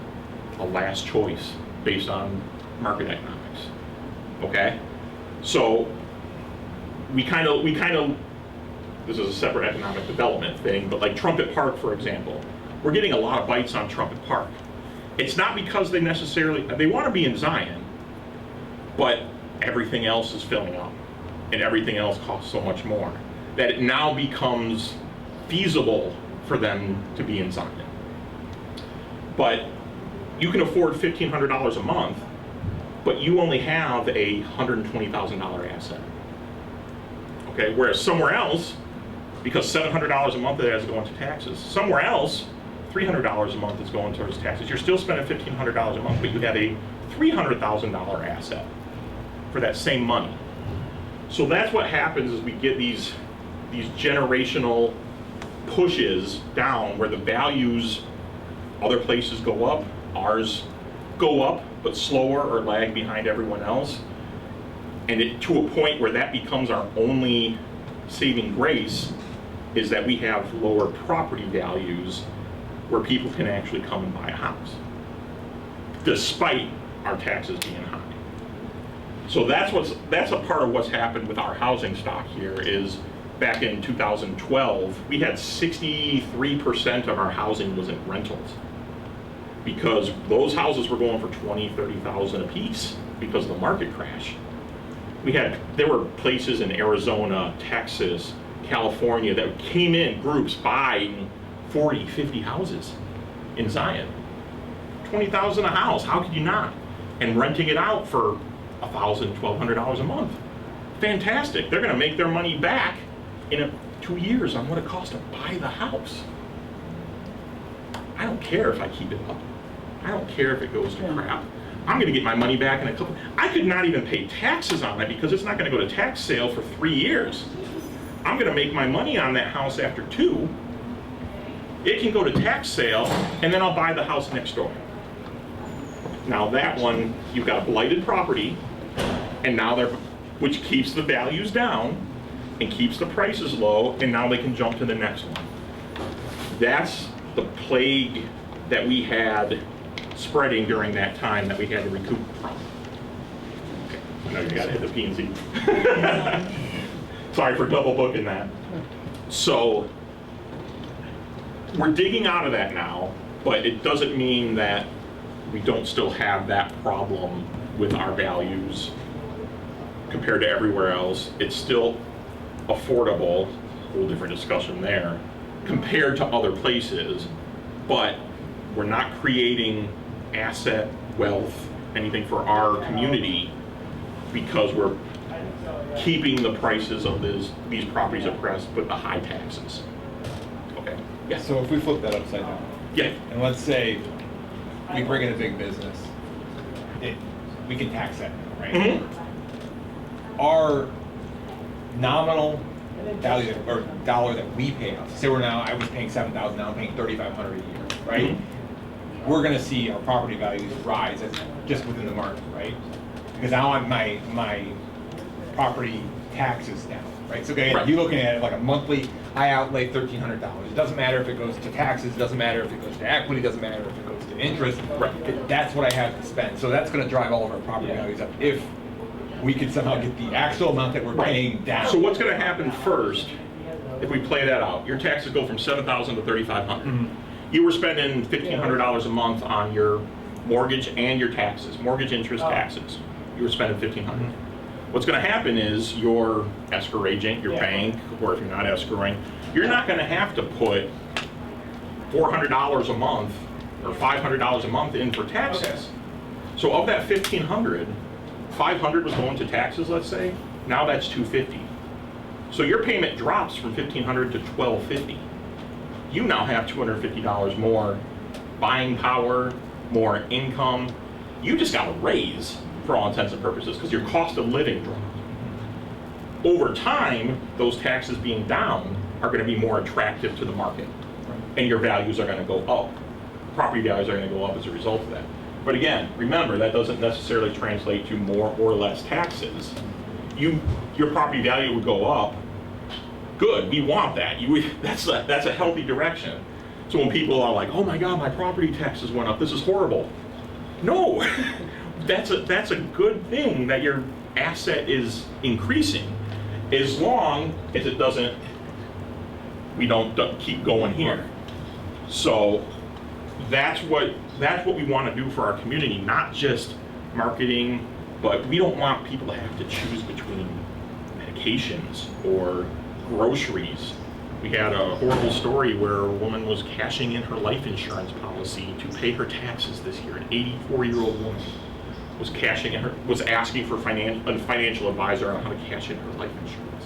a last choice based on market economics, okay? So we kind of, this is a separate economic development thing, but like Trumpet Park, for example, we're getting a lot of bites on Trumpet Park. It's not because they want to be in Zion, but everything else is filling up and everything else costs so much more that it now becomes feasible for them to be in Zion. But you can afford $1,500 a month, but you only have a $120,000 asset. Okay, whereas somewhere else, because $700 a month of that is going to taxes, somewhere else, $300 a month is going towards taxes. You're still spending $1,500 a month, but you have a $300,000 asset for that same money. So that's what happens is we get these generational pushes down where the values, other places go up, ours go up, but slower or lag behind everyone else. And to a point where that becomes our only saving grace is that we have lower property values where people can actually come and buy a house, despite our taxes being high. So that's a part of what's happened with our housing stock here is back in 2012, we had 63% of our housing was in rentals because those houses were going for $20,000, $30,000 a piece because of the market crash. There were places in Arizona, Texas, California that came in groups buying 40, 50 houses in Zion. $20,000 a house, how could you not? And renting it out for $1,000, $1,200 a month. Fantastic, they're gonna make their money back in 2 years on what it costs to buy the house. I don't care if I keep it up. I don't care if it goes to crap. I'm gonna get my money back in a couple. I could not even pay taxes on it because it's not gonna go to tax sale for 3 years. I'm gonna make my money on that house after 2. It can go to tax sale and then I'll buy the house next door. Now that one, you've got a blighted property and now which keeps the values down and keeps the prices low, and now they can jump to the next one. That's the plague that we had spreading during that time that we had to recoup from. Okay. I know you gotta hit the P&Z. Sorry for double booking that. So we're digging out of that now, but it doesn't mean that we don't still have that problem with our values compared to everywhere else. It's still affordable, whole different discussion there, compared to other places, but we're not creating asset, wealth, anything for our community because we're keeping the prices of these properties oppressed with the high taxes. Okay, yeah. So if we flip that upside down, Yeah. and let's say we bring in a big business, we can tax that, right? Mm-hmm. nominal value or dollar that we pay out. Say I was paying $7,000, now I'm paying $3,500 a year, right? We're gonna see our property values rise just within the market, right? Because now my property taxes down, right? So again, Right. you're looking at it like a monthly, I outlay $1,300. It doesn't matter if it goes to taxes, it doesn't matter if it goes to equity, it doesn't matter if it goes to interest. Right. That's what I have to spend. So that's gonna drive all of our property values up if we could somehow get the actual amount that we're paying down. So what's gonna happen first, if we play that out, your taxes go from $7,000 to $3,500. You were spending $1,500 a month on your mortgage and your taxes, mortgage, interest, taxes. You were spending $1,500. What's gonna happen is your escrow agent, your bank, or if you're not escrowing, you're not gonna have to put $400 a month or $500 a month in for taxes. So of that $1,500, $500 was going to taxes, let's say, now that's $250. So your payment drops from $1,500 to $1,250. You now have $250 more buying power, more income. You just got a raise for all intents and purposes because your cost of living dropped. Over time, those taxes being down are going to be more attractive to the market, and your values are going to go up. Property values are going to go up as a result of that. But again, remember, that doesn't necessarily translate to more or less taxes. Your property value would go up. Good, we want that. That's a healthy direction. So when people are like, oh my God, my property taxes went up, this is horrible. No, that's a good thing that your asset is increasing, as long as it doesn't, we don't keep going here. So that's what we want to do for our community, not just marketing, but we don't want people to have to choose between medications or groceries. We had a horrible story where a woman was cashing in her life insurance policy to pay her taxes this year. An 84-year-old woman was asking for a financial advisor on how to cash in her life insurance.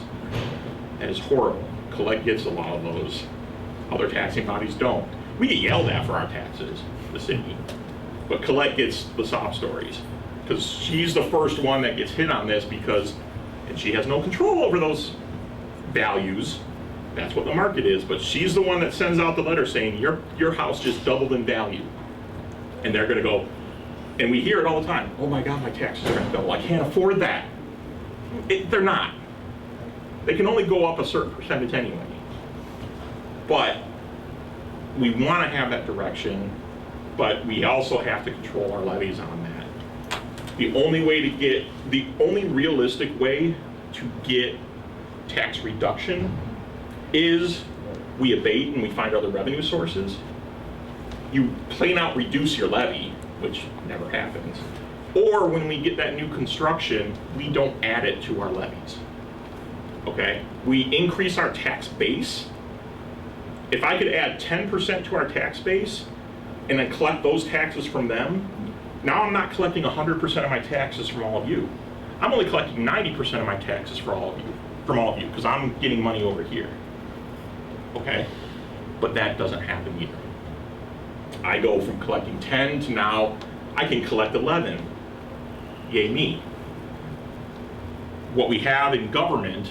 That is horrible. Collect gets a lot of those. Other taxing bodies don't. We get yelled at for our taxes, the city, but Collect gets the sob stories because she's the first one that gets hit on this and she has no control over those values. That's what the market is, but she's the one that sends out the letter saying your house just doubled in value. And they're gonna go, and we hear it all the time, oh my God, my taxes are gonna double, I can't afford that. They're not. They can only go up a certain percentage anyway. But we wanna have that direction, but we also have to control our levies on that. The only realistic way to get tax reduction is we abate and we find other revenue sources. You plain out reduce your levy, which never happens. Or when we get that new construction, we don't add it to our levies. Okay? We increase our tax base. If I could add 10% to our tax base and then collect those taxes from them, now I'm not collecting 100% of my taxes from all of you. I'm only collecting 90% of my taxes from all of you, because I'm getting money over here. Okay? But that doesn't happen either. I go from collecting 10 to now I can collect 11. Yay me. What we have in government,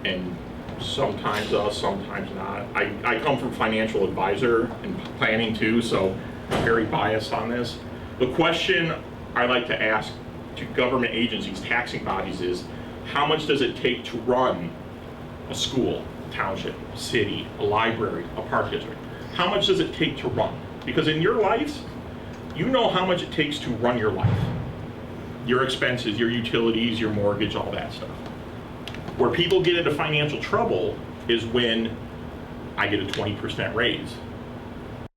and sometimes us, sometimes not, I come from financial advisor and planning too, so I'm very biased on this. The question I like to ask to government agencies, taxing bodies is, how much does it take to run a school, a township, a city, a library, a park district? How much does it take to run? Because in your life, you know how much it takes to run your life. Your expenses, your utilities, your mortgage, all that stuff. Where people get into financial trouble is when I get a 20% raise.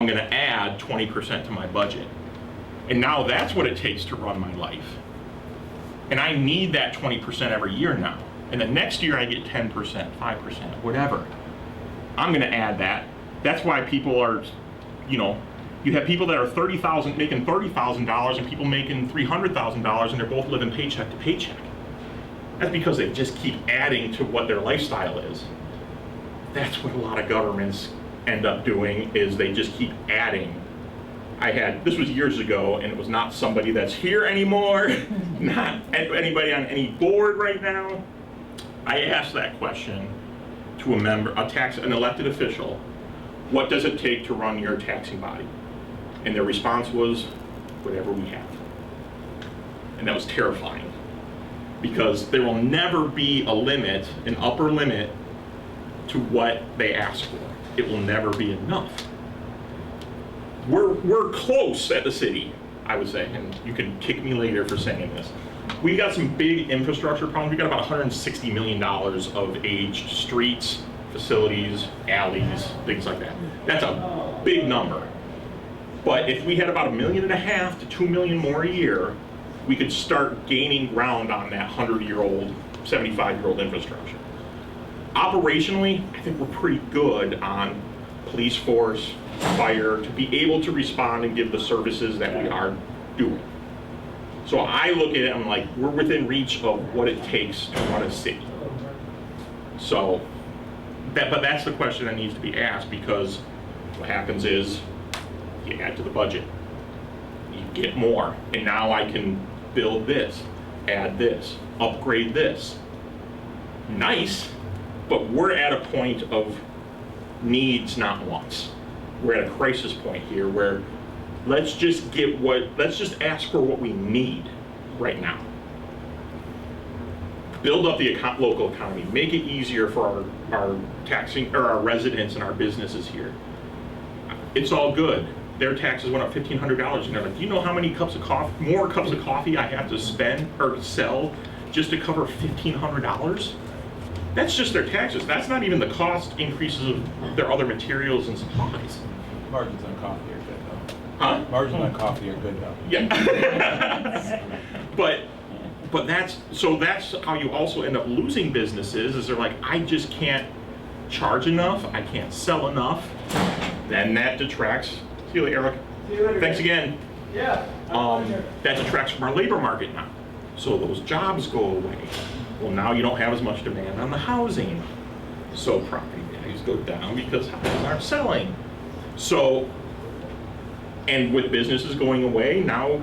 I'm gonna add 20% to my budget. And now that's what it takes to run my life. And I need that 20% every year now. And the next year I get 10%, 5%, whatever. I'm gonna add that. That's why people are, you have people that are making $30,000 and people making $300,000 and they're both living paycheck to paycheck. That's because they just keep adding to what their lifestyle is. That's what a lot of governments end up doing, is they just keep adding. This was years ago, and it was not somebody that's here anymore, not anybody on any board right now, I asked that question to a member, an elected official, what does it take to run your taxing body? And their response was, whatever we have. And that was terrifying, because there will never be a limit, an upper limit, to what they ask for. It will never be enough. We're close at the city, I would say, and you can kick me later for saying this. We got some big infrastructure problems. We got about $160 million of aged streets, facilities, alleys, things like that. That's a big number. But if we had about $1.5 million to $2 million more a year, we could start gaining ground on that 100-year-old, 75-year-old infrastructure. Operationally, I think we're pretty good on police force, fire, to be able to respond and give the services that we are doing. So I look at it, I'm like, we're within reach of what it takes to run a city. So, but that's the question that needs to be asked, because what happens is you add to the budget, you get more, and now I can build this, add this, upgrade this. Nice, but we're at a point of needs, not wants. We're at a crisis point here where let's just ask for what we need right now. Build up the local economy, make it easier for our taxing, or our residents and our businesses here. It's all good. Their taxes went up $1,500, and they're like, do you know how many more cups of coffee I have to spend or sell just to cover $1,500? That's just their taxes. That's not even the cost increases of their other materials and supplies. Margins on coffee are good though. Huh? Margins on coffee are good though. Yeah. but that's how you also end up losing businesses, is they're like, I just can't charge enough, I can't sell enough. Then that detracts. See you later, Eric. See you later. Thanks again. Yeah. That detracts from our labor market now. So those jobs go away. Well, now you don't have as much demand on the housing. So property values go down because houses aren't selling. So, and with businesses going away, now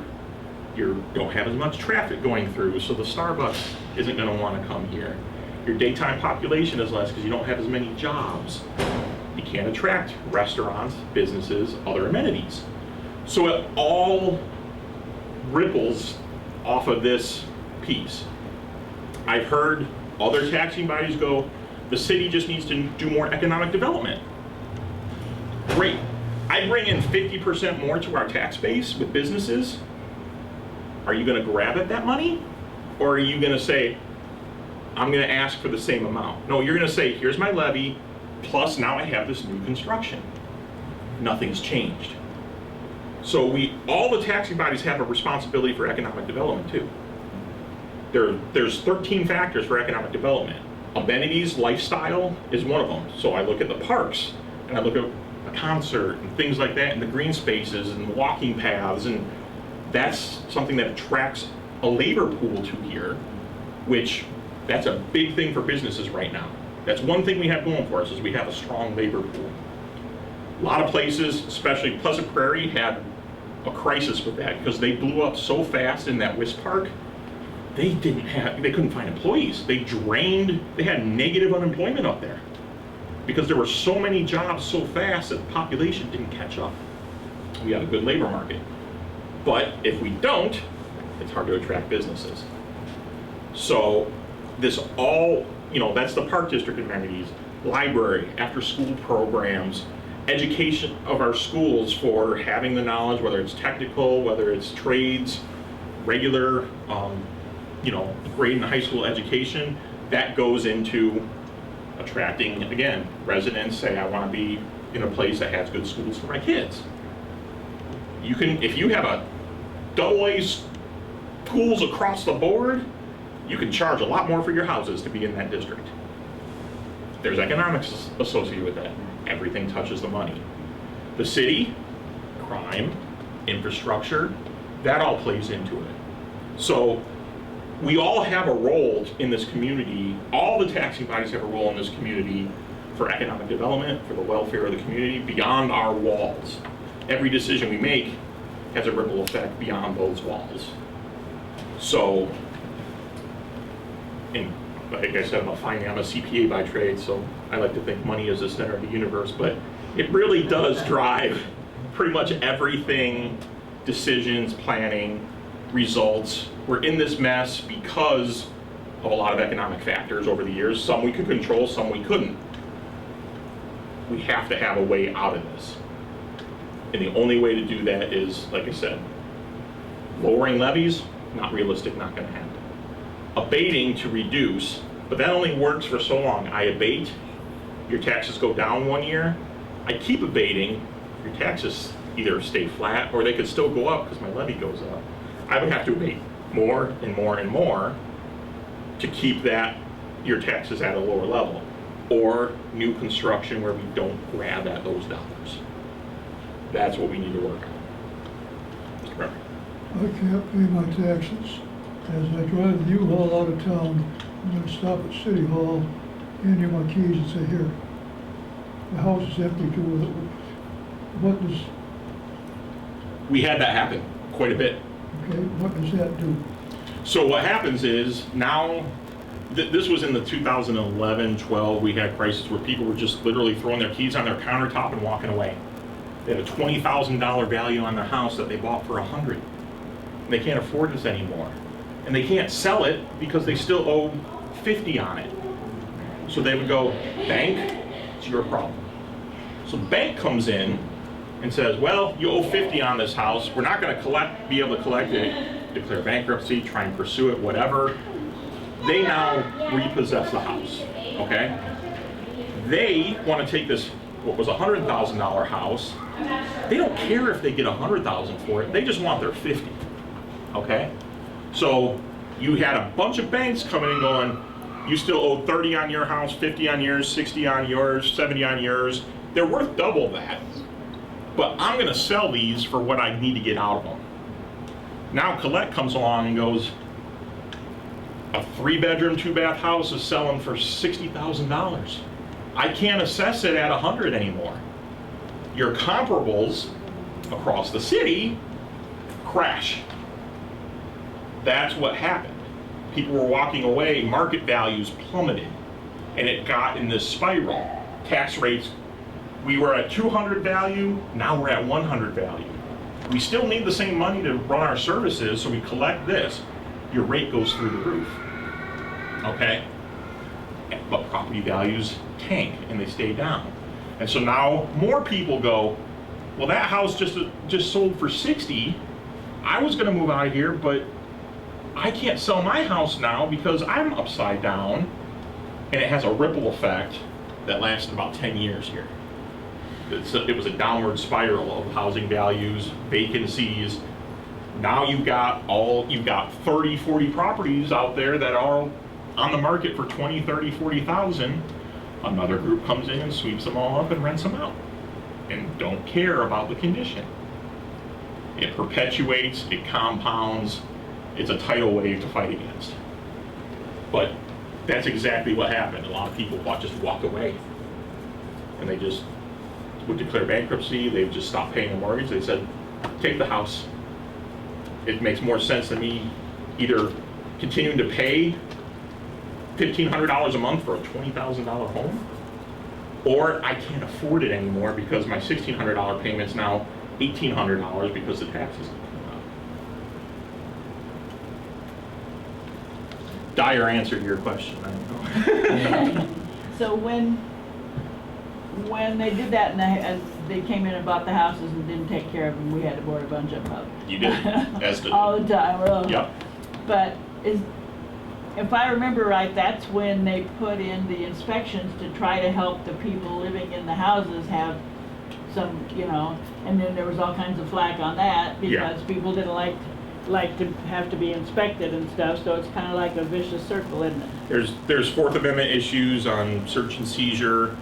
you don't have as much traffic going through, so the Starbucks isn't going to want to come here. Your daytime population is less because you don't have as many jobs. You can't attract restaurants, businesses, other amenities. So it all ripples off of this piece. I've heard other taxing bodies go, the city just needs to do more economic development. Great. I bring in 50% more to our tax base with businesses. Are you going to grab at that money? Or are you going to say, I'm going to ask for the same amount? No, you're going to say, here's my levy, plus now I have this new construction. Nothing's changed. So all the taxing bodies have a responsibility for economic development too. There's 13 factors for economic development. Amenities, lifestyle is one of them. So I look at the parks, and I look at a concert and things like that, and the green spaces and walking paths, and that's something that attracts a labor pool to here, which that's a big thing for businesses right now. That's one thing we have going for us, is we have a strong labor pool. A lot of places, especially Pleasant Prairie, had a crisis with that because they blew up so fast in that West Park. They couldn't find employees. They had negative unemployment up there because there were so many jobs so fast that the population didn't catch up. We have a good labor market. But if we don't, it's hard to attract businesses. So this all, that's the park district amenities, library, after school programs, education of our schools for having the knowledge, whether it's technical, whether it's trades, regular, grade and high school education, that goes into attracting, again, residents say, I want to be in a place that has good schools for my kids. If you have a AA schools across the board, you can charge a lot more for your houses to be in that district. There's economics associated with that. Everything touches the money. The city, crime, infrastructure, that all plays into it. So we all have a role in this community. All the taxing bodies have a role in this community for economic development, for the welfare of the community, beyond our walls. Every decision we make has a ripple effect beyond those walls. So, and like I said, I'm a CPA by trade, so I like to think money is the center of the universe, but it really does drive pretty much everything, decisions, planning, results. We're in this mess because of a lot of economic factors over the years. Some we could control, some we couldn't. We have to have a way out of this. And the only way to do that is, like I said, lowering levies, not realistic, not gonna happen. Abating to reduce, but that only works for so long. I abate, your taxes go down 1 year. I keep abating, your taxes either stay flat or they could still go up because my levy goes up. I would have to abate more and more and more to keep that, your taxes at a lower level. Or new construction where we don't grab at those dollars. That's what we need to work on. Mr. Member. I can't pay my taxes. As I drive the U-Haul out of town, I'm gonna stop at City Hall, hand you my keys and say, here, the house is empty too. What does, We had that happen quite a bit. okay, what does that do? So what happens is now, this was in the 2011-12, we had crisis where people were just literally throwing their keys on their countertop and walking away. They have a $20,000 value on their house that they bought for $100,000. They can't afford this anymore. And they can't sell it because they still owe $50,000 on it. So they would go, bank, it's your problem. So the bank comes in and says, well, you owe $50,000 on this house. We're not going to be able to collect it, declare bankruptcy, try and pursue it, whatever. They now repossess the house, okay? They want to take this, what was a $100,000 house. They don't care if they get $100,000 for it. They just want their $50,000, okay? So you had a bunch of banks coming and going, you still owe $30,000 on your house, $50,000 on yours, $60,000 on yours, $70,000 on yours. They're worth double that. But I'm going to sell these for what I need to get out of them. Now Collect comes along and goes, a 3-bedroom, 2-bath house is selling for $60,000. I can't assess it at $100,000 anymore. Your comparables across the city crash. That's what happened. People were walking away, market values plummeted, and it got in this spiral. Tax rates, we were at 200 value, now we're at 100 value. We still need the same money to run our services, so we collect this. Your rate goes through the roof, okay? But property values tank and they stay down. And so now more people go, well, that house just sold for 60. I was gonna move out of here, but I can't sell my house now because I'm upside down. And it has a ripple effect that lasted about 10 years here. It was a downward spiral of housing values, vacancies. Now you've got 30, 40 properties out there that are on the market for 20, 30, 40,000. Another group comes in and sweeps them all up and rents them out and don't care about the condition. It perpetuates, it compounds. It's a tidal wave to fight against. But that's exactly what happened. A lot of people just walk away. And they just would declare bankruptcy. They've just stopped paying the mortgage. They said, take the house. It makes more sense to me either continuing to pay $1,500 a month for a $20,000 home, or I can't afford it anymore because my $1,600 payment's now $1,800 because the taxes have come out. Dire answer to your question, I know. So when they did that and they came in and bought the houses and didn't take care of them, we had to board a bunch of them up. You did, as did. All the time, really. Yep. But if I remember right, that's when they put in the inspections to try to help the people living in the houses have some, and then there was all kinds of flack on that because people didn't like to have to be inspected and stuff, so it's kind of like a vicious circle, isn't it? There's Fourth Amendment issues on search and seizure,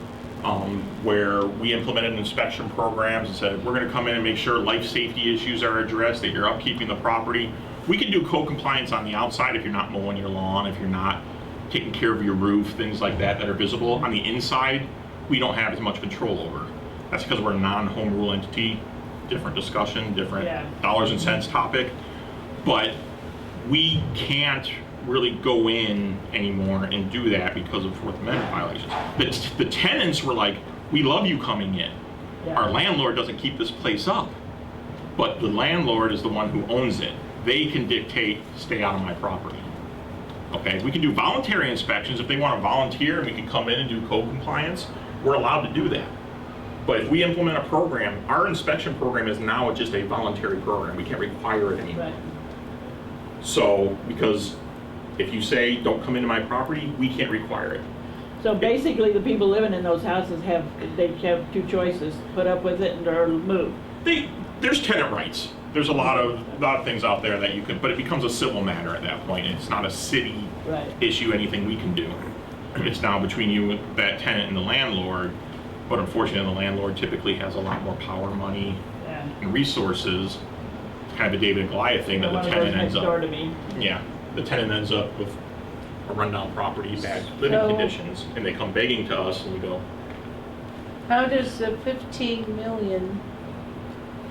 where we implemented inspection programs and said, we're going to come in and make sure life safety issues are addressed, that you're upkeeping the property. We can do code compliance on the outside if you're not mowing your lawn, if you're not taking care of your roof, things like that are visible. On the inside, we don't have as much control over. That's because we're a non-home rule entity, different discussion, different dollars and cents topic. But we can't really go in anymore and do that because of Fourth Amendment violations. The tenants were like, we love you coming in. Yeah. Our landlord doesn't keep this place up, but the landlord is the one who owns it. They can dictate, stay out of my property. Okay, we can do voluntary inspections. If they want to volunteer and we can come in and do code compliance, we're allowed to do that. But if we implement a program, our inspection program is now just a voluntary program. We can't require it anymore. Right. So, because if you say, don't come into my property, we can't require it. So basically, the people living in those houses have two choices, put up with it or move. There's tenant rights. There's a lot of things out there that you can, but it becomes a civil matter at that point. It's not a city Right. issue, anything we can do. It's now between you, that tenant, and the landlord. But unfortunately, the landlord typically has a lot more power, money, Yeah. and resources. It's kind of a David and Goliath thing that the One of tenant those ends next door up. to me. Yeah, the tenant ends up with a rundown property, bad living So- conditions, and they come begging to us, and we go, How does the 15 million,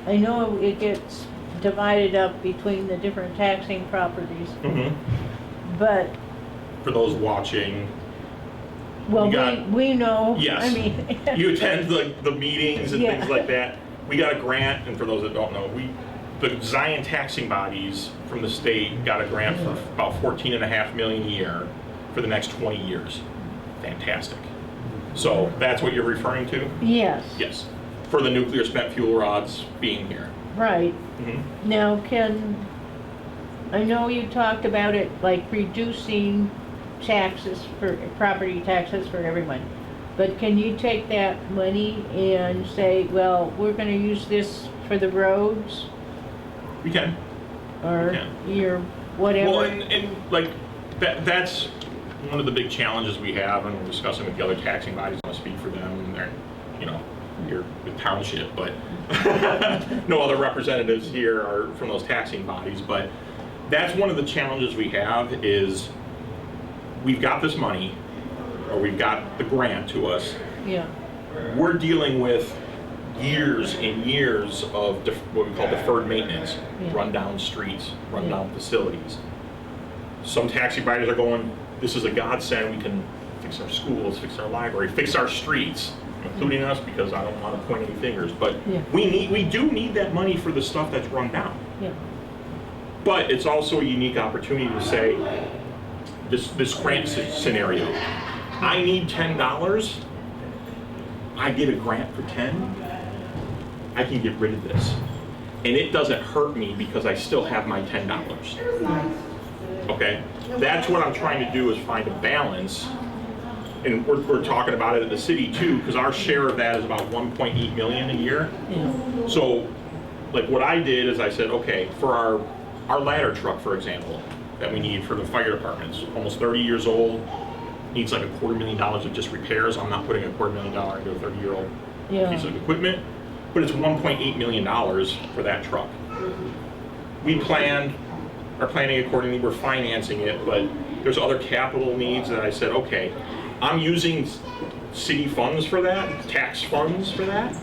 I know it gets divided up between the different taxing properties, but, for those watching, well, We got- we know, Yes. I mean. you attend the meetings and Yeah. things like that. We got a grant, and for those that don't know, the Zion taxing bodies from the state got a grant for about 14.5 million a year for the next 20 years. Fantastic. So that's what you're referring to? Yes, Yes. For the nuclear spent fuel rods being here. right. Mhm. Now, I know you talked about it, like reducing taxes for, property taxes for everyone. But can you take that money and say, well, we're gonna use this for the roads We can. or We your whatever? Well, and like, that's one of the big challenges we have, and we're discussing with the other taxing bodies. I want to speak for them, and they're, you're the township, but no other representatives here are from those taxing bodies. But that's one of the challenges we have is we've got this money, or we've got the grant to us. Yeah, We're dealing with years and years of what we call deferred maintenance, Yeah. rundown streets, rundown facilities. Some taxi bodies are going, this is a godsend, we can fix our schools, fix our library, fix our streets, including us, because I don't want to point any fingers, but Yeah. we do need that money for the stuff that's run down. yeah, But it's also a unique opportunity to say, this grant scenario, I need $10, I get a grant for 10, I can get rid of this. And it doesn't hurt me because I still have my $10. Okay? That's what I'm trying to do, is find a balance. And we're talking about it at the city too, because our share of that is about 1.8 million a year. yeah, So, like what I did is I said, okay, for our ladder truck, for example, that we need for the fire departments, almost 30 years old, needs like $250,000 of just repairs. I'm not putting $250,000 into a 30-year-old Yeah. piece of equipment, but it's $1.8 million for that truck. We are planning accordingly, we're financing it, but there's other capital needs that I said, okay, I'm using city funds for that, tax funds for that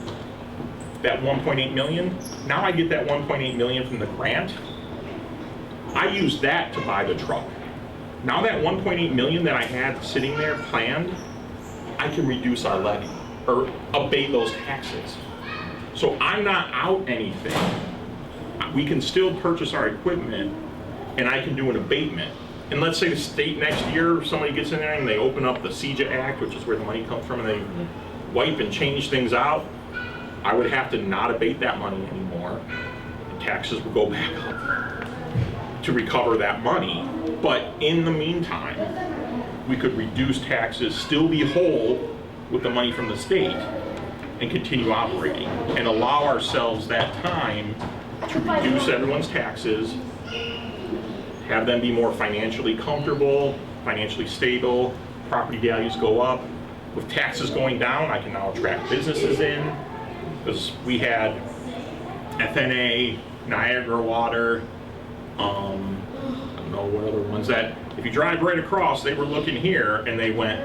1.8 million. Now I get that 1.8 million from the grant. I use that to buy the truck. Now that 1.8 million that I had sitting there planned, I can reduce our levy or abate those taxes. So I'm not out anything. We can still purchase our equipment and I can do an abatement. And let's say the state next year, somebody gets in there and they open up the CJA Act, which is where the money comes from, and they wipe and change things out, I would have to not abate that money anymore. The taxes would go back up to recover that money. But in the meantime, we could reduce taxes, still be whole with the money from the state, and continue operating, and allow ourselves that time to reduce everyone's taxes, have them be more financially comfortable, financially stable, property values go up. With taxes going down, I can now attract businesses in, because we had FNA, Niagara Water, I don't know what other ones, that if you drive right across, they were looking here and they went,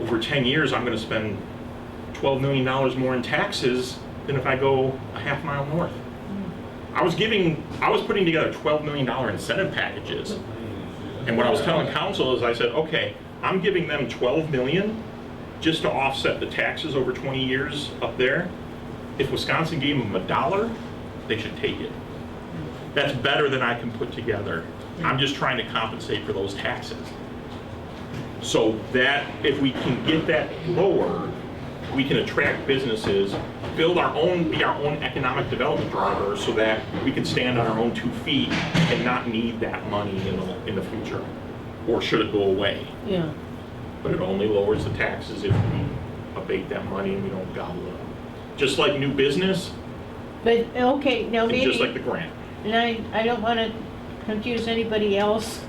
over 10 years, I'm gonna spend $12 million more in taxes than if I go a half mile north. I was putting together $12 million incentive packages And what I was telling council is I said, okay, I'm giving them 12 million just to offset the taxes over 20 years up there. If Wisconsin gave them $1, they should take it. That's better than I can put together. I'm just trying to compensate for those taxes. So that, if we can get that lower, we can attract businesses, be our own economic development driver so that we can stand on our own 2 feet and not need that money in the future. Or should it go away? Yeah. But it only lowers the taxes if we abate that money and we don't gobble it up. Just like new business, But, okay, now and maybe. just like the grant. And I don't want to confuse anybody else,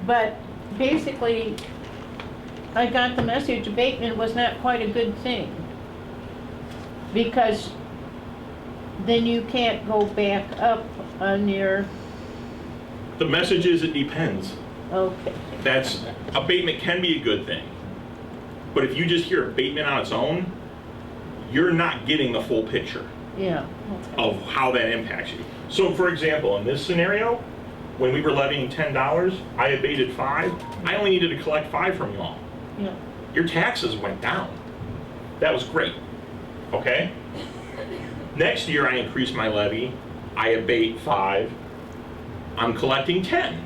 but basically, I got the message abatement was not quite a good thing. Because then you can't go back up on your, The message is it depends. okay. That's, abatement can be a good thing. But if you just hear abatement on its own, you're not getting the full picture Yeah. Okay. of how that impacts you. So for example, in this scenario, when we were levying $10, I abated 5, I only needed to collect 5 from you all. Yeah. Your taxes went down. That was great, okay? Next year I increase my levy, I abate 5, I'm collecting 10.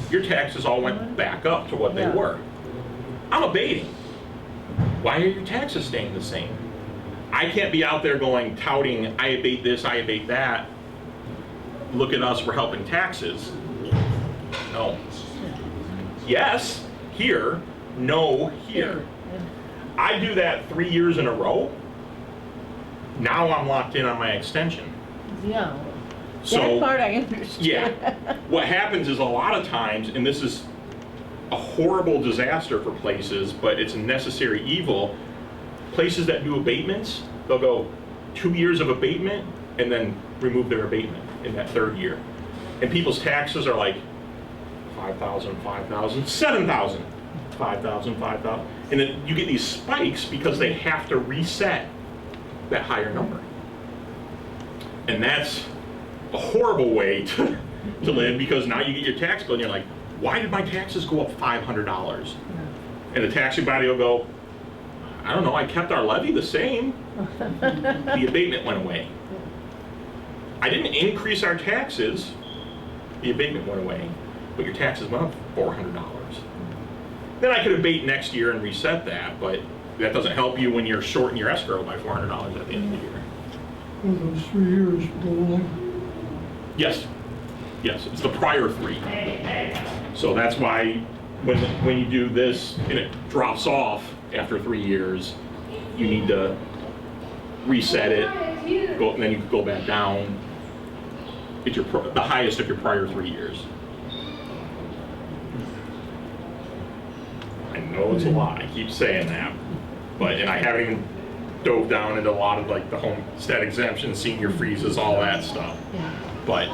Your taxes all went back up to what they Yeah. were. I'm abating. Why are your taxes staying the same? I can't be out there touting, I abate this, I abate that. Look at us, we're helping taxes. No. Yes, here, no, here. I do that 3 years in a row. Now I'm locked in on my extension. Yeah. So, That part I understand. yeah. What happens is a lot of times, and this is a horrible disaster for places, but it's a necessary evil, places that do abatements, they'll go 2 years of abatement and then remove their abatement in that 3rd year. And people's taxes are like 5,000, 5,000, 7,000, 5,000, 5,000. And then you get these spikes because they have to reset that higher number. And that's a horrible way to live, because now you get your tax bill and you're like, why did my taxes go up $500? And the taxing body will go, I don't know, I kept our levy the same. The abatement went away. I didn't increase our taxes, the abatement went away, but your taxes went up $400. Then I could abate next year and reset that, but that doesn't help you when you're short in your escrow by $400 at the end of the year. Will those 3 years rolling? Yes, yes, it's the prior 3. So that's why when you do this and it drops off after 3 years, you need to reset it, and then you can go back down. It's the highest of your prior 3 years. I know it's a lot, I keep saying that, and I haven't even dove down into a lot of like the homestead exemptions, senior freezes, all that stuff. But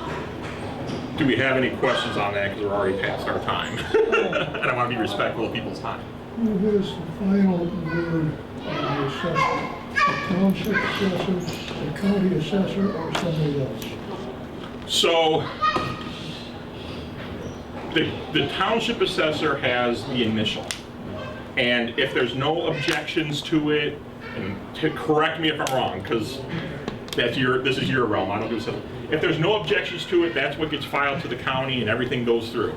do we have any questions on that, because we're already past our time? And I want to be respectful of people's time. Who is the final word on the assessment? The township assessor, the county assessor, or somebody else? So the township assessor has the initial. And if there's no objections to it, and correct me if I'm wrong, because this is your realm, I don't do so. If there's no objections to it, that's what gets filed to the county and everything goes through.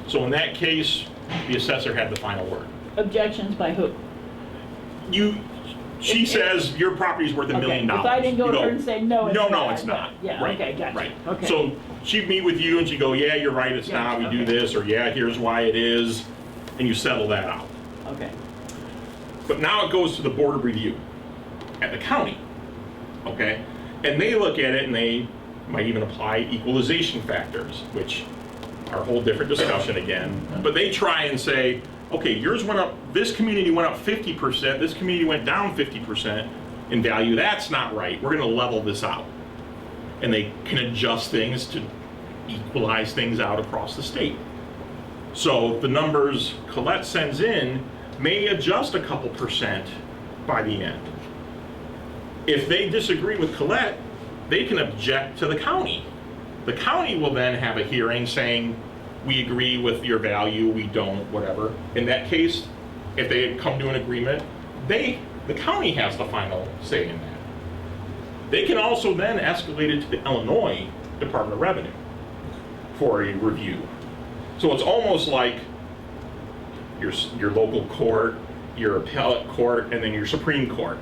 So in that case, the assessor had the final word. Objections by who? She says your property's worth $1 million. If I didn't go You to her and say, no, it's not. No, it's not. Yeah, Right, okay, gotcha. right. Okay. So she'd meet with you and she'd go, yeah, you're right, it's not, we Gotcha, do okay. this, or yeah, here's why it is, and you settle that out. Okay. But now it goes to the board of review at the county, okay? And they look at it and they might even apply equalization factors, which are a whole different discussion again. But they try and say, okay, yours went up, this community went up 50%, this community went down 50% in value. That's not right. We're gonna level this out. And they can adjust things to equalize things out across the state. So the numbers Colette sends in may adjust a couple percent by the end. If they disagree with Colette, they can object to the county. The county will then have a hearing saying, we agree with your value, we don't, whatever. In that case, if they come to an agreement, the county has the final say in that. They can also then escalate it to the Illinois Department of Revenue for a review. So it's almost like your local court, your appellate court, and then your Supreme Court.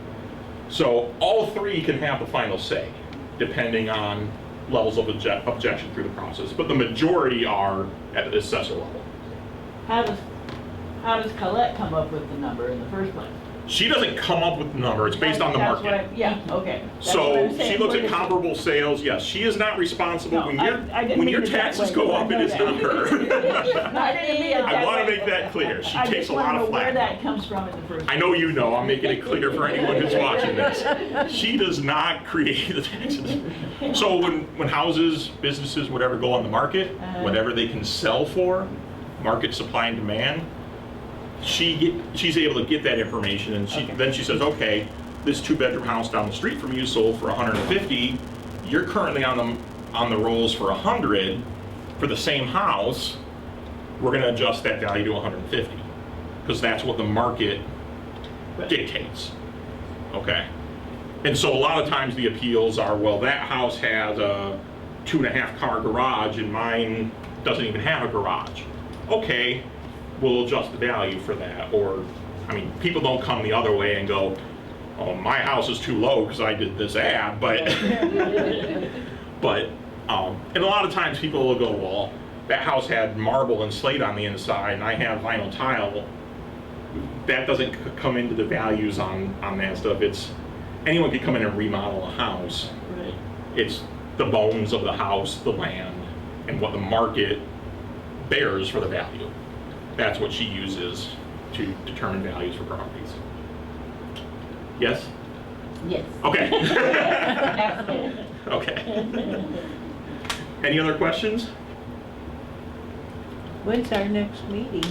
So all three can have the final say, depending on levels of objection through the process. But the majority are at the assessor level. How does Colette come up with the number in the first place? She doesn't come up with the number, it's based on the That's market. what yeah, okay. That's what So I'm saying. she looks Where at does- comparable sales, yes, she is not responsible. No, When I didn't when mean your it that taxes way, go I up, it know is that. not her. No, I didn't mean it I that want to way. make that clear, she I takes just a lot want to of know where flack. that comes from in the first I know you know, I'm making it clear for anyone who's watching this. She does not create the taxes. So when houses, businesses, whatever go on the market, whatever they can sell for, market supply and demand, she's able to get that information, and then she says, okay, this 2-bedroom house down the street from you sold for 150. You're currently on the rolls for 100 for the same house. We're going to adjust that value to 150 because that's what the market dictates. Okay. And so a lot of times the appeals are, well, that house has a 2.5-car garage and mine doesn't even have a garage. Okay, we'll adjust the value for that. Or, I mean, people don't come the other way and go, oh, my house is too low because I did this ad, but and a lot of times people will go, well, that house had marble and slate on the inside and I have vinyl tile. That doesn't come into the values on that stuff. It's anyone can come in and remodel a house. Right. It's the bones of the house, the land, and what the market bears for the value. That's what she uses to determine values for properties. Yes? Yes. Okay. Okay. Any other questions? When's our next meeting?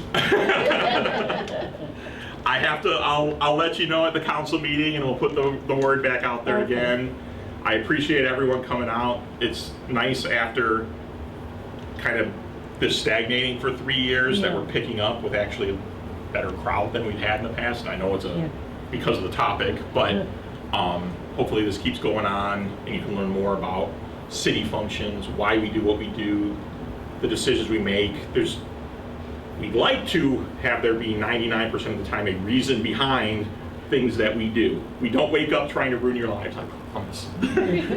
I have to, I'll let you know at the council meeting and we'll put the word back out there Okay. again. I appreciate everyone coming out. It's nice after kind of this stagnating for 3 years that Yeah. we're picking up with actually a better crowd than we've had in the past. And I know it's Yeah. because of the topic, but hopefully this keeps going on and you can learn more about city functions, why we do what we do, the decisions we make. We'd like to have there be 99% of the time a reason behind things that we do. We don't wake up trying to ruin your lives, I promise.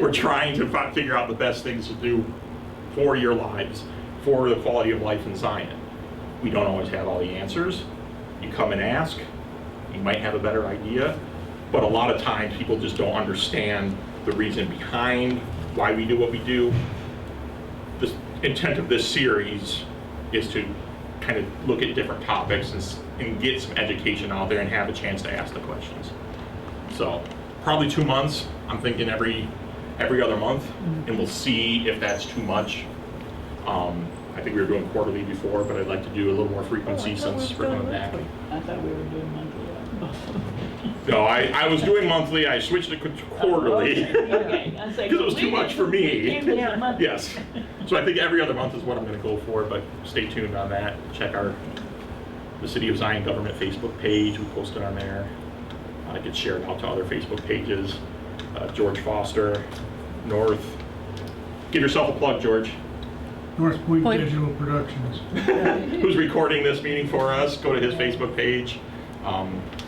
We're trying to figure out the best things to do for your lives, for the quality of life in Zion. We don't always have all the answers. You come and ask, you might have a better idea, but a lot of times people just don't understand the reason behind why we do what we do. The intent of this series is to kind of look at different topics and get some education out there and have a chance to ask the questions. So probably 2 months. I'm thinking every other month, and we'll see if that's too much. I think we were doing quarterly before, but I'd like to do a little more frequency since we're coming back. I thought we were doing monthly. No, I was doing monthly. I switched it to quarterly. Okay. I was like, Because it was too much for me. Yeah. Yes. So I think every other month is what I'm going to go for, but stay tuned on that. Check the City of Zion Government Facebook page. We posted on there. It gets shared out to other Facebook pages. George Foster, North. Give yourself a plug, George. North Point Point. Digital Productions. Who's recording this meeting for us. Go to his Facebook page.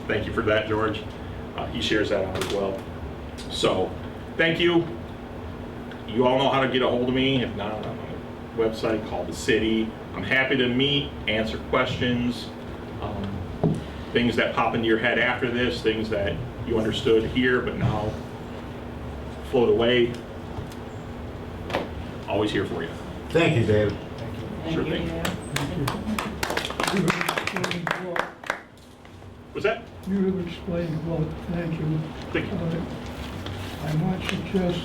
Thank you for that, George. He shares that out as well. So, thank you. You all know how to get a hold of me. If not, I'm on the website, call the city. I'm happy to meet, answer questions, things that pop into your head after this, things that you understood here but now float away. Always here for you. Thank you, David. Sure thing. What's that? You have explained well, thank you. Thank you. I might suggest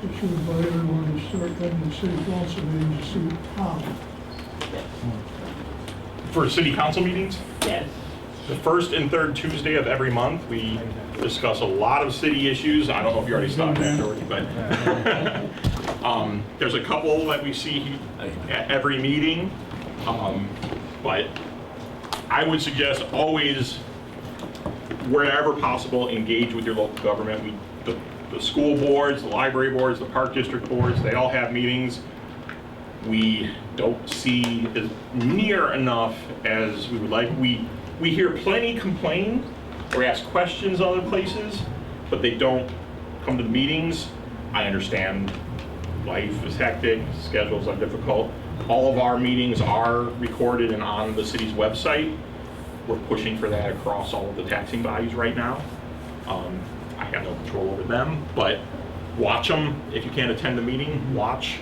that you invite everyone to start coming to city council meetings to see how. For city council meetings? Yes. The first and third Tuesday of every month, we discuss a lot of city issues. I don't know if you already stopped that, George, but there's a couple that we see at every meeting. But I would suggest always, wherever possible, engage with your local government. The school boards, the library boards, the park district boards, they all have meetings. We don't see as near enough as we would like. We hear plenty complain or ask questions other places, but they don't come to meetings. I understand life is hectic, schedules are difficult. All of our meetings are recorded and on the city's website. We're pushing for that across all of the taxing bodies right now. I have no control over them, but watch them. If you can't attend the meeting, watch.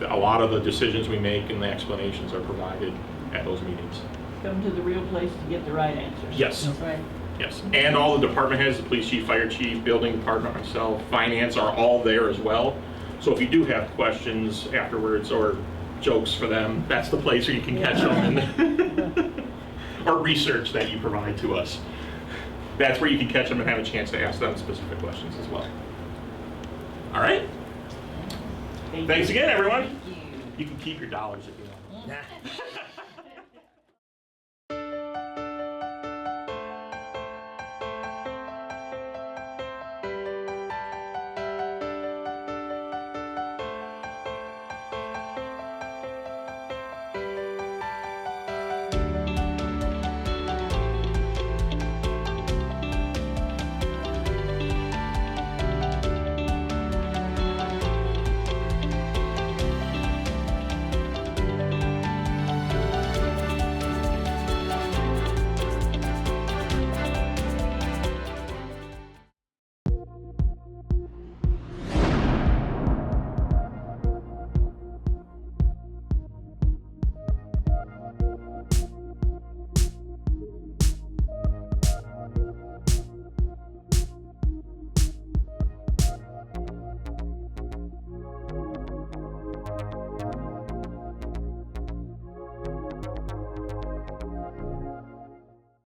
A lot of the decisions we make and the explanations are provided at those meetings. Come to the real place to get the right answers. Yes. Right. Yes, and all the department heads, the police chief, fire chief, building department, myself, finance are all there as well. So if you do have questions afterwards or jokes for them, that's the place where you can catch them. And or research that you provide to us. That's where you can catch them and have a chance to ask them specific questions as well. All right? Thanks again, everyone. Thank you. You can keep your dollars if you want.